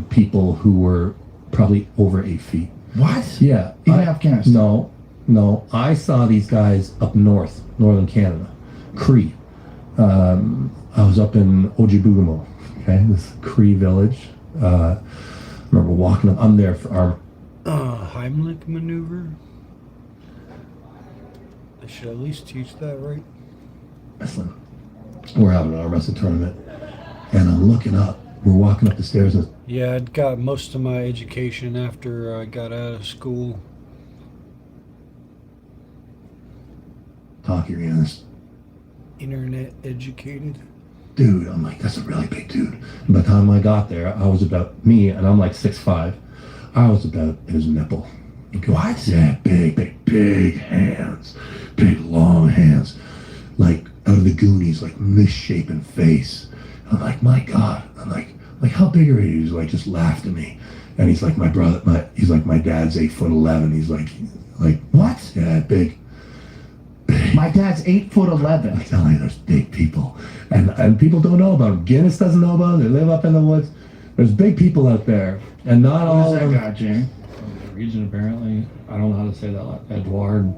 people who were probably over 8 feet. What? Yeah. In Afghanistan? No. I saw these guys up northern Canada. Cree. I was up in Ojibugamo, okay, this Cree village. I remember walking up. I'm there for our Heimlich maneuver. I should at least teach that, right? wrestling. We're having an arm wrestling tournament, and I'm looking up. We're walking up the stairs, and Yeah, I'd got most of my education after I got out of school. talking to this Internet educated. dude. I'm like, that's a really big dude. And by the time I got there, I was about and I'm like 6'5". I was about his nipple. What? Yeah, big hands, big long hands, like out of the Goonies, like misshapen face. I'm like, my God. I'm like how big are you? He's like, just laughed at me, and he's like, my brother, he's like, my dad's 8'11". He's like, what? Yeah, big. My dad's 8'11". I'm telling you, there's big people, and people don't know about them. Guinness doesn't know about them. They live up in the woods. There's big people out there, and not all of them. That guy, Jamie? Region, apparently. I don't know how to say that. Like Edouard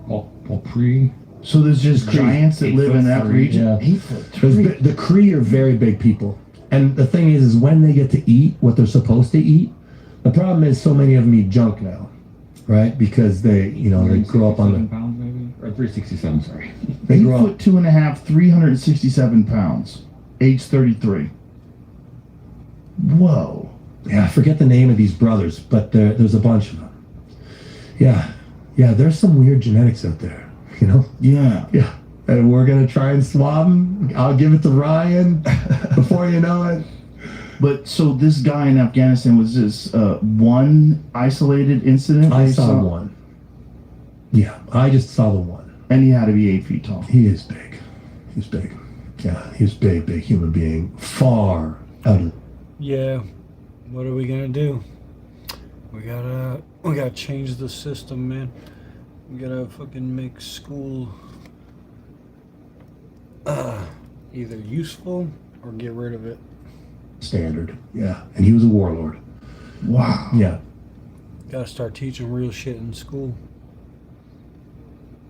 Beaupre. So there's just giants that live in that region? Yeah. 8'3". The Cree are very big people. And the thing is when they get to eat what they're supposed to eat, the problem is so many of them eat junk now, right? Because they grow up on the... pounds maybe? Or 367, sorry. They 8 grow up... 2.5, 367 pounds. Age 33. Whoa. Yeah, I forget the name of these brothers, but there's a bunch of them. Yeah, there's some weird genetics out there, you know? Yeah. Yeah, and we're gonna try and swab him. I'll give it to Ryan before you know it. But so this guy in Afghanistan, was this one isolated incident? I they saw one. Yeah, I just saw the one. And he had to be 8 feet tall. He is big. He's big. Yeah, he's big human being. Far out of. Yeah. What are we gonna do? We gotta change the system, man. We gotta fucking make school either useful or get rid of it. Standard. Yeah, and he was a warlord. Wow. Yeah. Gotta start teaching real shit in school.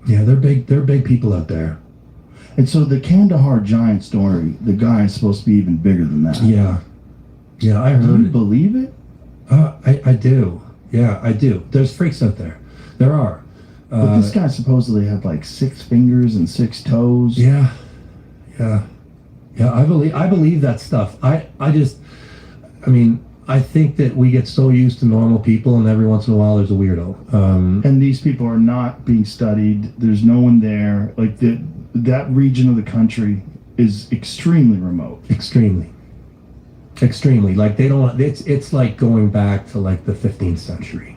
Yeah, they're big people out there. And so the Kandahar giant story, the guy is supposed to be even bigger than that. Yeah. Yeah, I heard Do you it. believe it? I do. Yeah, I do. There's freaks out there. There are. But this guy supposedly had like 6 fingers and 6 toes. Yeah. I believe that stuff. I think that we get so used to normal people, and every once in a while there's a weirdo. And these people are not being studied. There's no one there. Like that region of the country is extremely remote. Extremely. Like they don't. It's like going back to like the 15th century.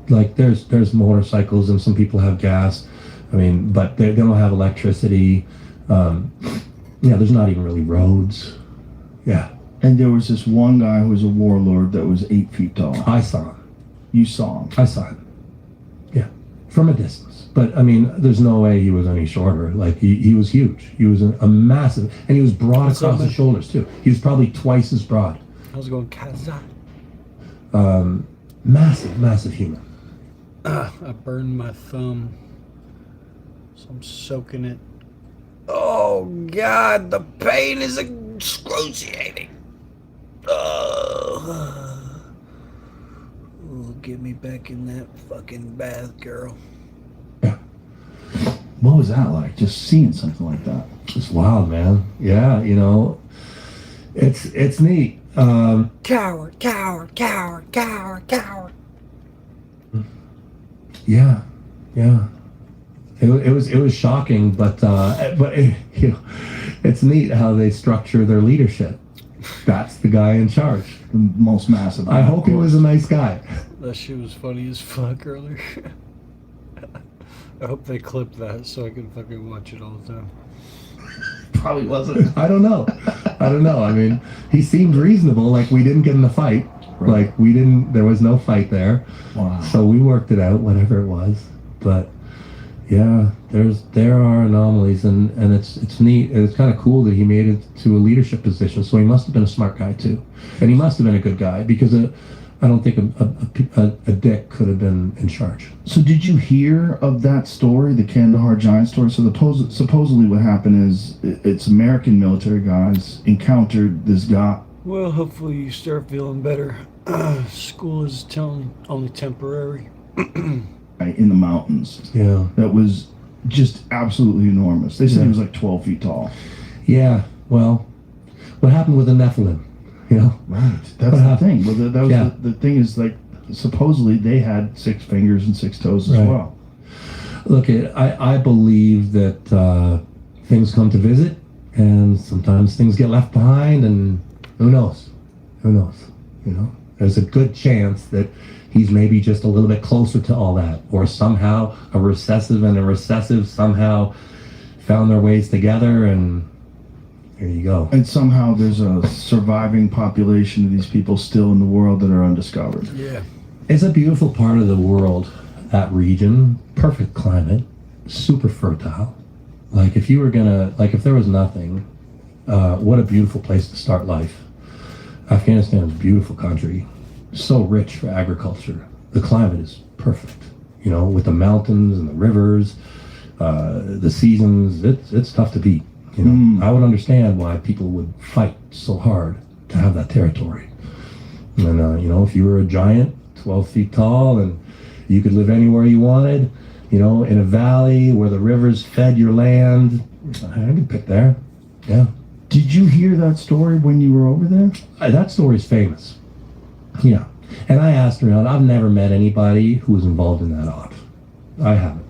Like there's motorcycles and some people have gas. But they don't have electricity. There's not even really roads. Yeah. And there was this one guy who was a warlord that was 8 feet tall. I saw him. You saw him? I saw him. Yeah. From a distance. But, there's no way he was any shorter. Like, he was huge. He was a massive... And he was broad across the shoulders, too. He was probably twice as broad. How's it going, Kazakh? Massive human. I burned my thumb. So I'm soaking it. Oh, God, the pain is excruciating. Oh, get me back in that fucking bath, girl. What was that like? Just seeing something like that. It's wild, man. Yeah, it's neat. Coward. Yeah. It was shocking, but it's neat how they structure their leadership. That's the guy in charge. The most massive. I hope he was a nice guy. That shit was funny as fuck earlier. I hope they clipped that so I can fucking watch it all the time. Probably wasn't. I don't know. He seemed reasonable. Like, we didn't get in a fight. Right. Like, there was no fight there. Wow. So we worked it out, whatever it was. But yeah, there are anomalies, and it's neat. It's kind of cool that he made it to a leadership position. So he must have been a smart guy too, and he must have been a good guy, because I don't think a dick could have been in charge. So did you hear of that story, the Kandahar giant story? So supposedly what happened is it's American military guys encountered this guy. Well, hopefully you start feeling better. School is only temporary. In the mountains. Yeah. That was just absolutely enormous. They said he was like 12 feet tall. Yeah. Well, what happened with the Nephilim? Right. That's the thing. Well, that was the thing is, like, supposedly they had 6 fingers and 6 toes as well. Look, I believe that things come to visit, and sometimes things get left behind, and who knows? There's a good chance that he's maybe just a little bit closer to all that, or somehow a recessive and a recessive somehow found their ways together, and here you go. And somehow there's a surviving population of these people still in the world that are undiscovered. Yeah. It's a beautiful part of the world, that region. Perfect climate, super fertile. Like, if there was nothing, what a beautiful place to start life. Afghanistan is a beautiful country, so rich for agriculture. The climate is perfect, with the mountains and the rivers, the seasons. It's tough to beat. I would understand why people would fight so hard to have that territory. And if you were a giant, 12 feet tall, and you could live anywhere you wanted, in a valley where the rivers fed your land, I could pick there. Yeah. Did you hear that story when you were over there? That story's famous. Yeah. And I asked around. I've never met anybody who was involved in that op. I haven't.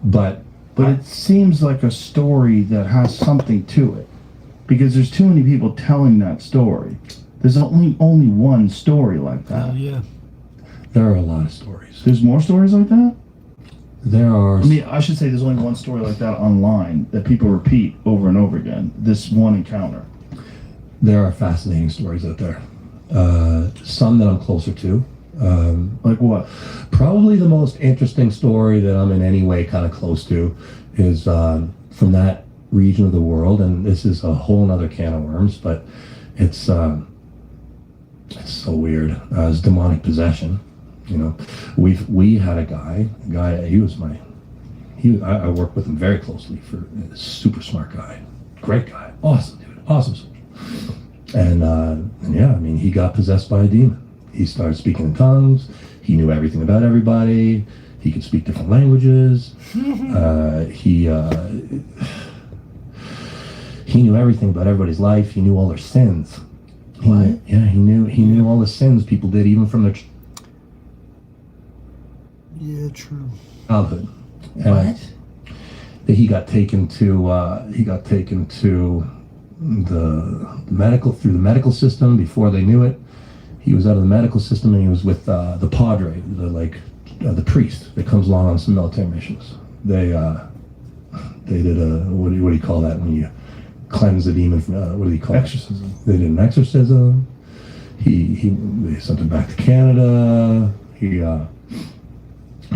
But But it seems like a story that has something to it, because there's too many people telling that story. There's only one story like that. Yeah. There are a lot of stories. There's more stories like that? There are. I mean, I should say there's only one story like that online that people repeat over and over again. This one encounter. There are fascinating stories out there. Some that I'm closer to. Like what? Probably the most interesting story that I'm in any way kind of close to is from that region of the world, and this is a whole nother can of worms, but it's so weird. It's demonic possession. You know, we had a guy. I worked with him very closely. For a super smart guy, great guy, awesome dude, awesome. And yeah, I mean, he got possessed by a demon. He started speaking in tongues. He knew everything about everybody. He could speak different languages. He knew everything about everybody's life. He knew all their sins. He knew all the sins people did, even from their True. childhood. What? That he got taken to the medical system before they knew it. He was out of the medical system, and he was with the padre, the priest that comes along on some military missions. They did what do you call that when you cleanse a demon? What do you call Exorcism. it? They did an exorcism. They sent him back to Canada.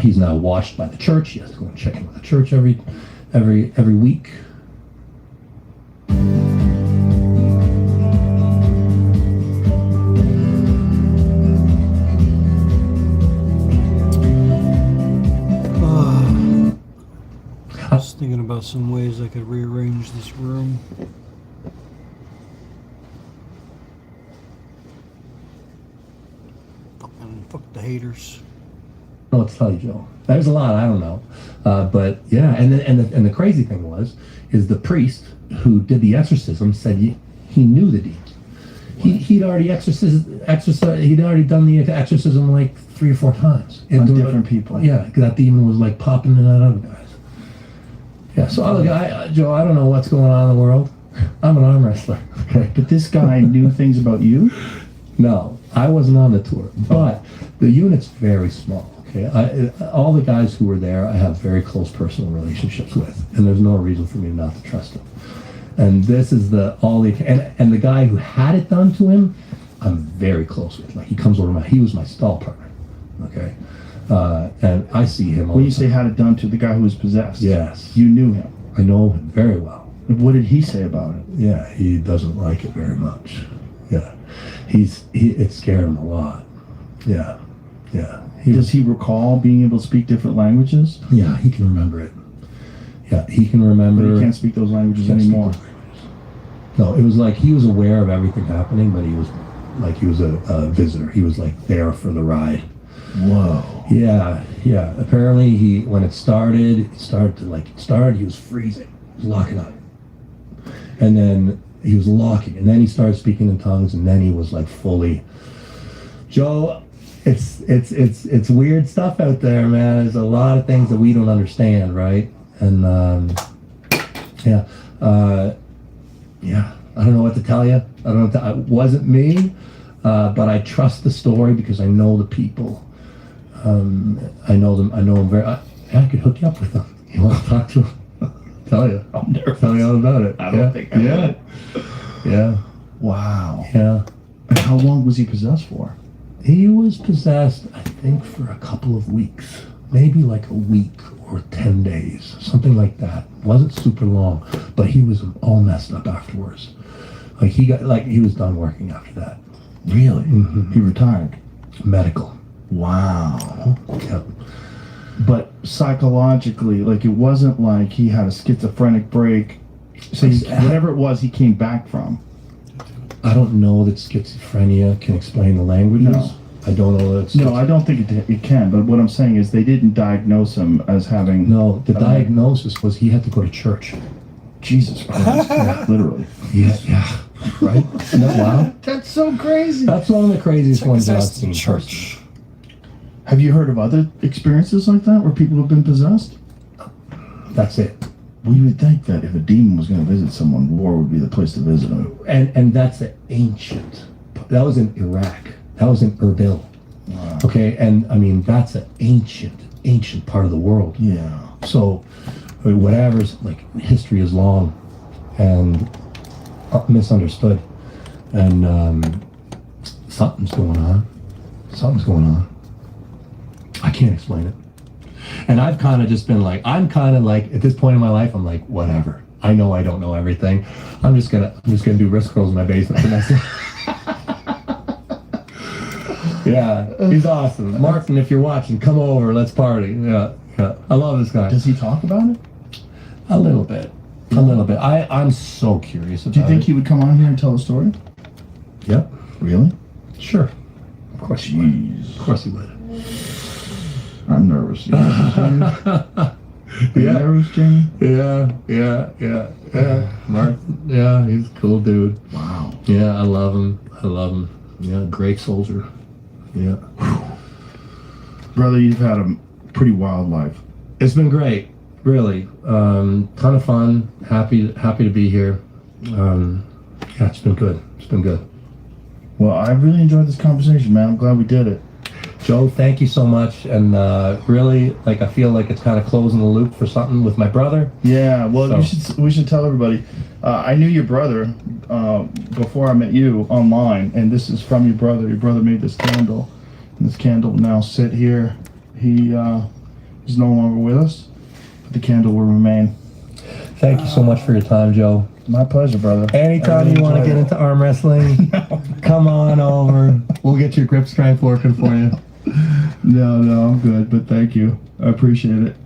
He's now watched by the church. He has to go and check in with the church every week. I was thinking about some ways I could rearrange this room. Fuck the haters. I don't know what to tell you, Joe. There's a lot I don't know, but yeah, and the crazy thing is the priest who did the exorcism said he knew the demon. He'd already he'd already done the exorcism like 3 or 4 times On different people. Yeah, that demon was like popping in and out of guys. Yeah, so look, Joe, I don't know what's going on in the world. I'm an arm wrestler. Okay, but this guy knew things about you. No, I wasn't on the tour, but the unit's very small. Okay, all the guys who were there, I have very close personal relationships with, and there's no reason for me not to trust them. And this is and the guy who had it done to him, I'm very close with. Like he comes over he was my stall partner. Okay, and I see him. When you say had it done to the guy who was possessed, yes, you knew him. I know him very well. What did he say about it? Yeah, he doesn't like it very much. Yeah, it scared him a lot. Yeah. Does he recall being able to speak different languages? Yeah, he can remember it. Yeah, he can remember. But he can't speak those languages anymore. No, it was like he was aware of everything happening, but he was a visitor. He was like there for the ride. Whoa. Yeah. Apparently, when it started, he was freezing. He was locking up. And then he was locking, and then he started speaking in tongues, and then he was like fully. Joe, it's weird stuff out there, man. There's a lot of things that we don't understand, right? And yeah, I don't know what to tell you. I don't know. It wasn't me, but I trust the story because I know the people. I know them very. I could hook you up with them. You want to talk to them? Tell you. I'm nervous. Tell you all about it. I don't think I would. Yeah. Wow. Yeah. And how long was he possessed for? He was possessed, I think, for a couple of weeks. Maybe like a week or 10 days. Something like that. Wasn't super long, but he was all messed up afterwards. He was done working after that. Really? Mm-hmm. He retired? Medical. Wow. Yep. But psychologically, it wasn't like he had a schizophrenic break. So whatever it was, he came back from. I don't know that schizophrenia can explain the languages. No. I don't know that. No, I don't think it can. But what I'm saying is they didn't diagnose him as having. No, the diagnosis was he had to go to church. Jesus Christ. Yeah, literally. Yeah. Right? Isn't that wild? That's so crazy. That's one of the craziest ones I've seen. That's it. Well, you would think that if a demon was going to visit someone, war would be the place to visit them. And that's the ancient. That was in Iraq. That was in Erbil. Wow. Okay, and I mean that's an ancient part of the world. Yeah. So, I mean, whatever's like history is long and misunderstood, and something's going on. Something's going on. I can't explain it. And I've kind of just been like, I'm kind of like at this point in my life, I'm like, whatever. I know I don't know everything. I'm just gonna do wrist curls in my basement for next. Yeah, he's awesome. Martin, if you're watching, come over. Let's party. Yeah. I love this guy. Does he talk about it? A little bit. I'm so curious about it. Do you think he would come on here and tell a story? Yep. Really? Sure. Of course he would. Of course he would. I'm nervous. Are you nervous, Jamie? Yeah. Martin, yeah, he's a cool dude. Wow. Yeah, I love him. Yeah, great soldier. Yeah. Brother, you've had a pretty wild life. It's been great, really. Ton of fun. Happy to be here. Yeah, it's been good. Well, I really enjoyed this conversation, man. I'm glad we did it. Joe, thank you so much. And really, like, I feel like it's kind of closing the loop for something with my brother. Yeah, well, So- we should tell everybody. I knew your brother before I met you online, and this is from your brother. Your brother made this candle, and this candle will now sit here. He is no longer with us, but the candle will remain. Thank you so much for your time, Joe. My pleasure, brother. Anytime you want to get into arm wrestling, come on over. We'll get your grip strength working for you. No, I'm good, but thank you. I appreciate it.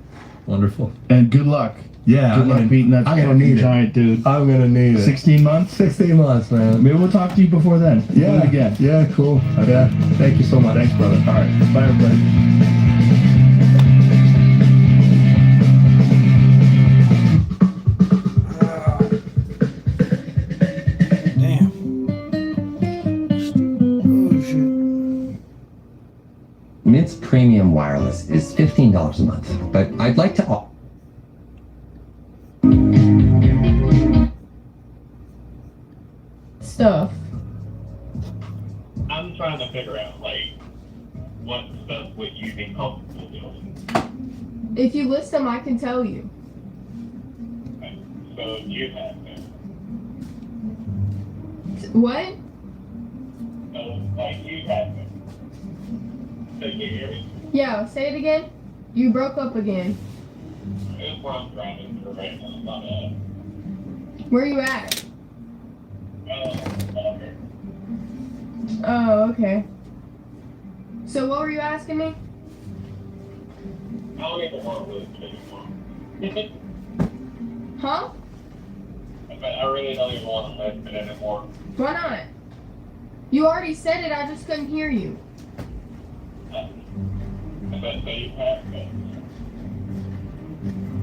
Wonderful. And good luck. Yeah, Good luck beating that I'm gonna fucking need it. giant dude. I'm gonna need it. 16 months? 16 months, man. Maybe we'll talk to you before then. We'll do it again. Yeah, cool. Yeah, thank you so much. Thanks, brother. All right. Bye, everybody. Mint's Premium Wireless is $15 a month, but I'd like to... Stuff. I'm trying to figure out, like, what stuff would you be comfortable doing? If you list them, I can tell you. So you have them. What? So, like, you have them. So you hear me? Yeah, say it again. You broke up again. That's what I'm driving through right now. Not Where you at? okay. Oh, okay. So what were you asking me? I don't even want to listen anymore. Huh? I really don't even want to listen anymore. Why not? You already said it, I just couldn't hear you. So you have them.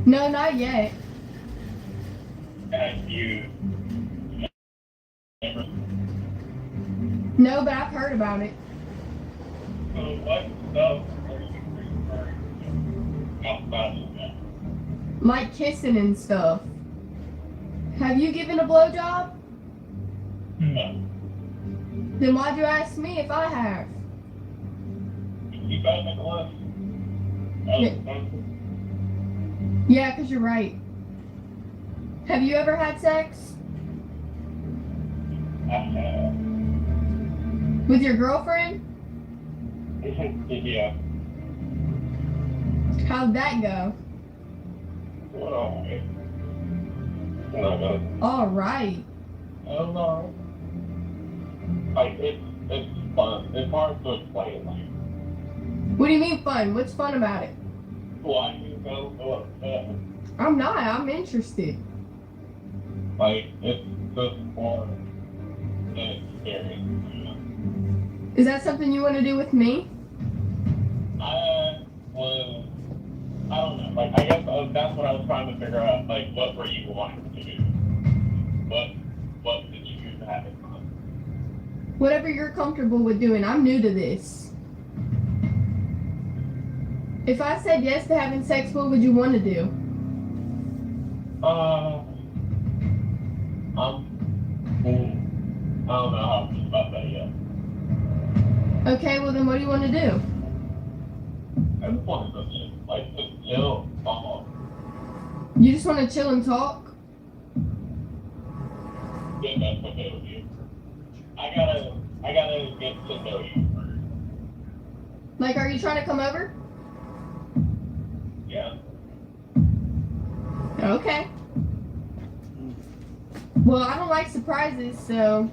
No, not yet. And you never. No, but I've heard about it. So what stuff are you referring to outside of that? Like kissing and stuff. Have you given a blowjob? No. Then why'd you ask me if I have? You got me list. Yeah, 'cause you're right. Have you ever had sex? I have. With your girlfriend? Yeah. How'd that go? Well, no. Alright. Oh no. Like it's fun. It's hard to explain. Like What do you mean fun? What's fun about it? why you go so upset. I'm not. I'm interested. Like it's just fun. An experience. You know? Is that something you want to do with me? I don't know. Like I guess that's what I was trying to figure out. Like what were you wanting to do? What did you use to have in mind? Whatever you're comfortable with doing. I'm new to this. If I said yes to having sex, what would you want to do? I don't know how to feel about that yet. Okay, well then what do you want to do? I just want to just chill, talk. You just want to chill and talk? Yeah, that's okay with you. I gotta get to know you first. Like, are you trying to come over? Yeah. Okay. Well, I don't like surprises, so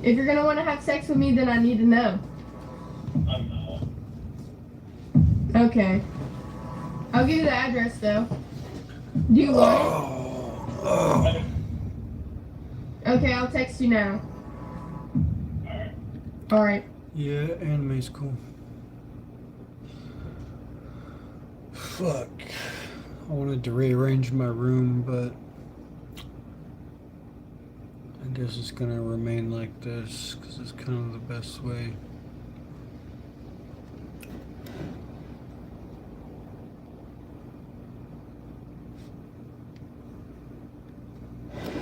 if you're gonna want to have sex with me, then I need to know. I'm not. Okay. I'll give you the address, though. Do you want it? Okay, I'll text you now. Alright. Yeah, anime's cool. Fuck. I wanted to rearrange my room, but I guess it's gonna remain like this because it's kind of the best way.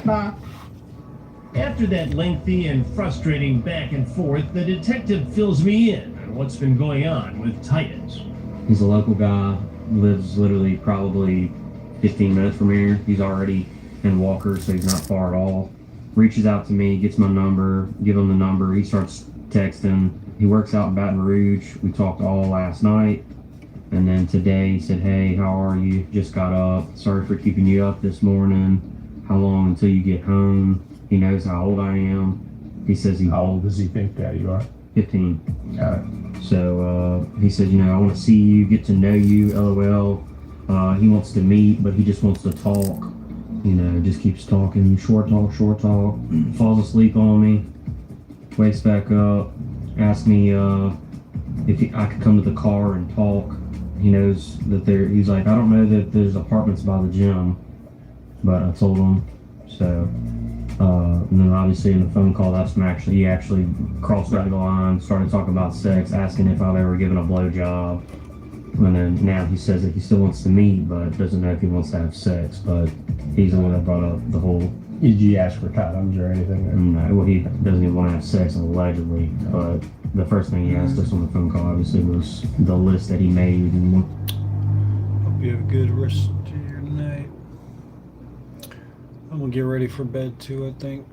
Bye. After that lengthy and frustrating back and forth, the detective fills me in on what's been going on with Titus. He's a local guy, lives literally probably 15 minutes from here. He's already in Walker, so he's not far at all. Reaches out to me, gets my number, give him the number, he starts texting. He works out in Baton Rouge. We talked all last night. And then today he said, hey, how are you? Just got up. Sorry for keeping you up this morning. How long until you get home? He knows how old I am. He says How old does he think that you are? 15. Got it. So he said, you know, I want to see you, get to know you, LOL. He wants to meet, but he just wants to talk. You know, just keeps talking, short talk, falls asleep on me, wakes back up, asks me if I could come to the car and talk. He knows that he's like, I don't know that there's apartments by the gym, but I told him. So, and then obviously in the phone call, he actually crossed over the line, started talking about sex, asking if I've ever given a blowjob. And then now he says that he still wants to meet, but doesn't know if he wants to have sex. But he's the one that brought up the whole. Did you ask for condoms or anything? No, well, he doesn't even want to have sex allegedly. But the first thing he asked us on the phone call, obviously, was the list that he made. And Hope you have a good rest of your night. I'm gonna get ready for bed too, I think.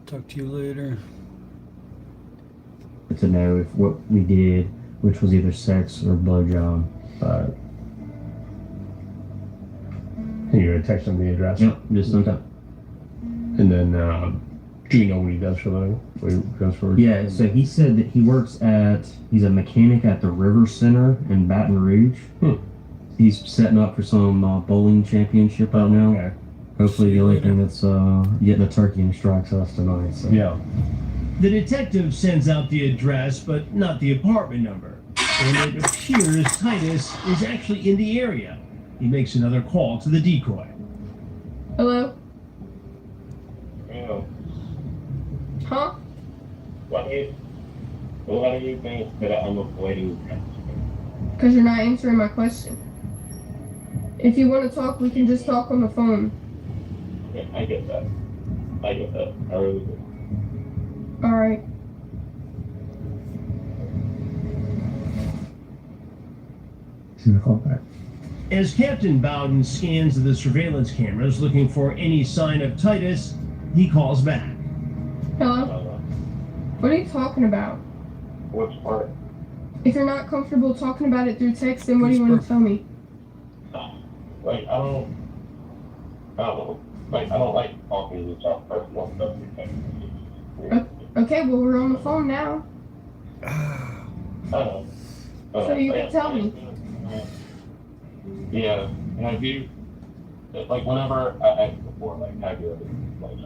Talk to you later. to know if what we did, which was either sex or blowjob. And you're gonna text him the address? Yep, just sometime. And then, do you know what he does for a living? What he does for? Yeah, so he said that he's a mechanic at the River Center in Baton Rouge. He's setting up for some bowling championship right now. Okay. Hopefully the only thing that's getting a turkey and strikes us tonight. So. Yeah. The detective sends out the address, but not the apartment number. And it appears Titus is actually in the area. He makes another call to the decoy. Hello? Yeah. Huh? What do you think that I'm avoiding? Because you're not answering my question. If you want to talk, we can just talk on the phone. Okay, I get that. I really do. Alright. He's gonna call back. As Captain Bowden scans the surveillance cameras looking for any sign of Titus, he calls back. Hello? What are you talking about? Which part? If you're not comfortable talking about it through text, then what do you want to tell me? Like, I don't know. Like, I don't like talking to yourself personal stuff. Okay, well, we're on the phone now. So you can tell me. Yeah. Have you, like, whenever I asked before, like, have you ever, like,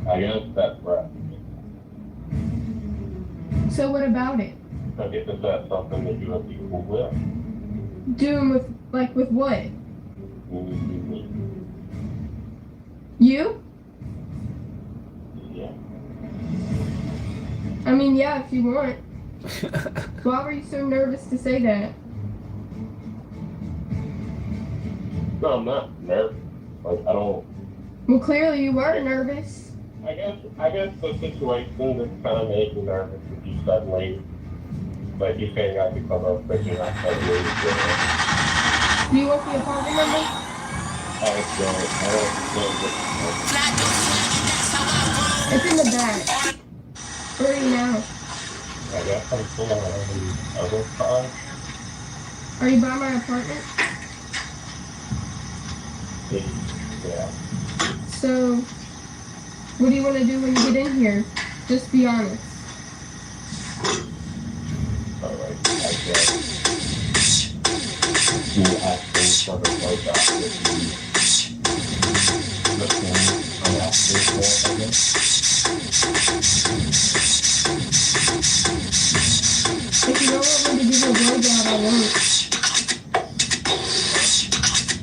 I guess that's right. So what about it? Okay, is that something that you would be cool with? Doing with what? You? Yeah. I mean, yeah, if you want. Why were you so nervous to say that? No, I'm not nervous. Like, I don't. Well, clearly you were nervous. I guess the situation is kind of made me nervous if you suddenly, like you saying I could come up thinking I suddenly. Do you want the apartment number? I don't It's in the back. Where are you now? I guess I'm still on the other side. Are you by my apartment? Yeah. So, what do you want to do when you get in here? Just be honest. Alright, I guess. You ask things for the blowjob if you listen and ask things for it, I guess. If you don't want me to give you a blowjob, I won't.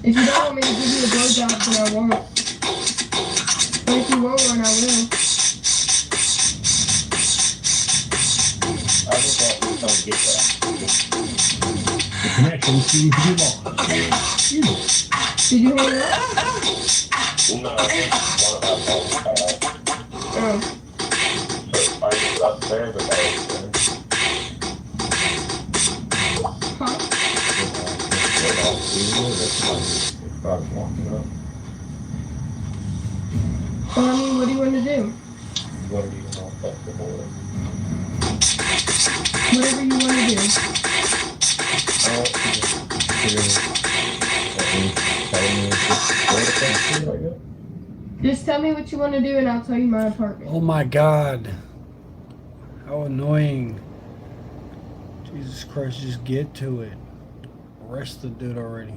If you don't want me to give you a blowjob, then I won't. But if you want one, I will. I just want you to come get that. The connection seems to be lost. Did you hang up? No, I think one of our phones cut out. Oh. So are you upstairs or downstairs? Huh? Started walking up. Well, I mean, what do you want to do? What do you want flexible with? Whatever you want to do. Just tell me what you want to do and I'll tell you my apartment. Oh my God. How annoying. Jesus Christ, just get to it. Arrest the dude already.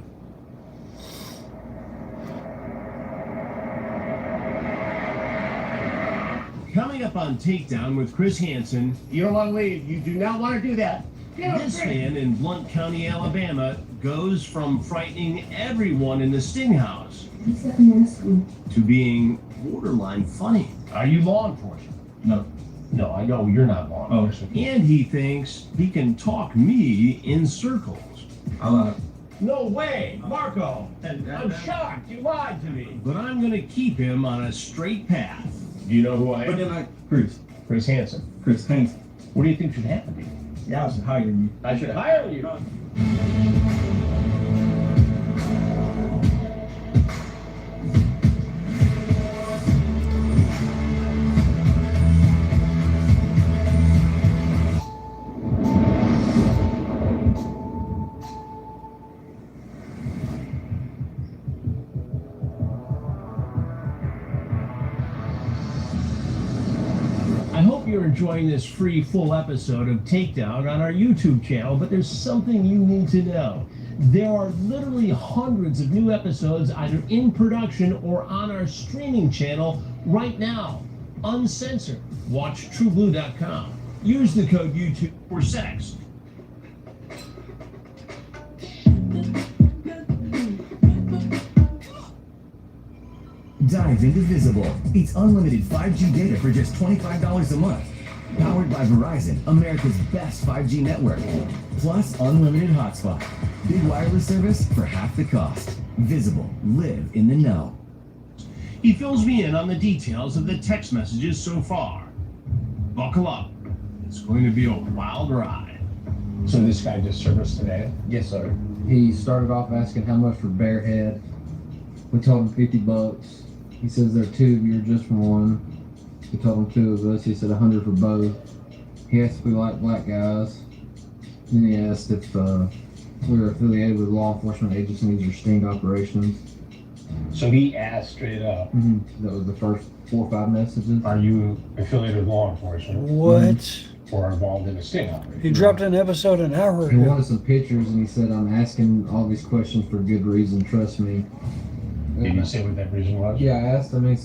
Coming up on Takedown with Chris Hansen. You don't want to leave. You do not want to do that. This man in Blount County, Alabama, goes from frightening everyone in the Sting House to being borderline funny. Are you law enforcement? No. No, I know you're not law enforcement. And he thinks he can talk me in circles. No way, Marco! I'm shocked. You lied to me. But I'm going to keep him on a straight path. Do you know who I am? Chris Hansen. Chris Hansen. What do you think should happen to you? Yeah, I should hire you. I should hire you. I hope you're enjoying this free full episode of Takedown on our YouTube channel, but there's something you need to know. There are literally hundreds of new episodes either in production or on our streaming channel right now, uncensored. Watch TrueBlue.com. Use the code YouTube for sex. Dive into Visible. It's unlimited 5G data for just $25 a month. Powered by Verizon, America's best 5G network. Plus unlimited hotspot. Big wireless service for half the cost. Visible. Live in the know. He fills me in on the details of the text messages so far. Buckle up. It's going to be a wild ride. So this guy just serviced today? Yes, sir. He started off asking how much for bear head. We told him $50. He says there are two of you or just one. We told him two of us. He said 100 for both. He asked if we like black guys. Then he asked if we were affiliated with law enforcement agencies or sting operations. So he asked straight up. That was the first 4 or 5 messages. Are you affiliated with law enforcement? What? Or involved in a sting operation? He dropped an episode an hour He ago. wanted some pictures and he said, I'm asking all these questions for good reason, trust me. Did you say what that reason was? Yeah, I asked him, and he said,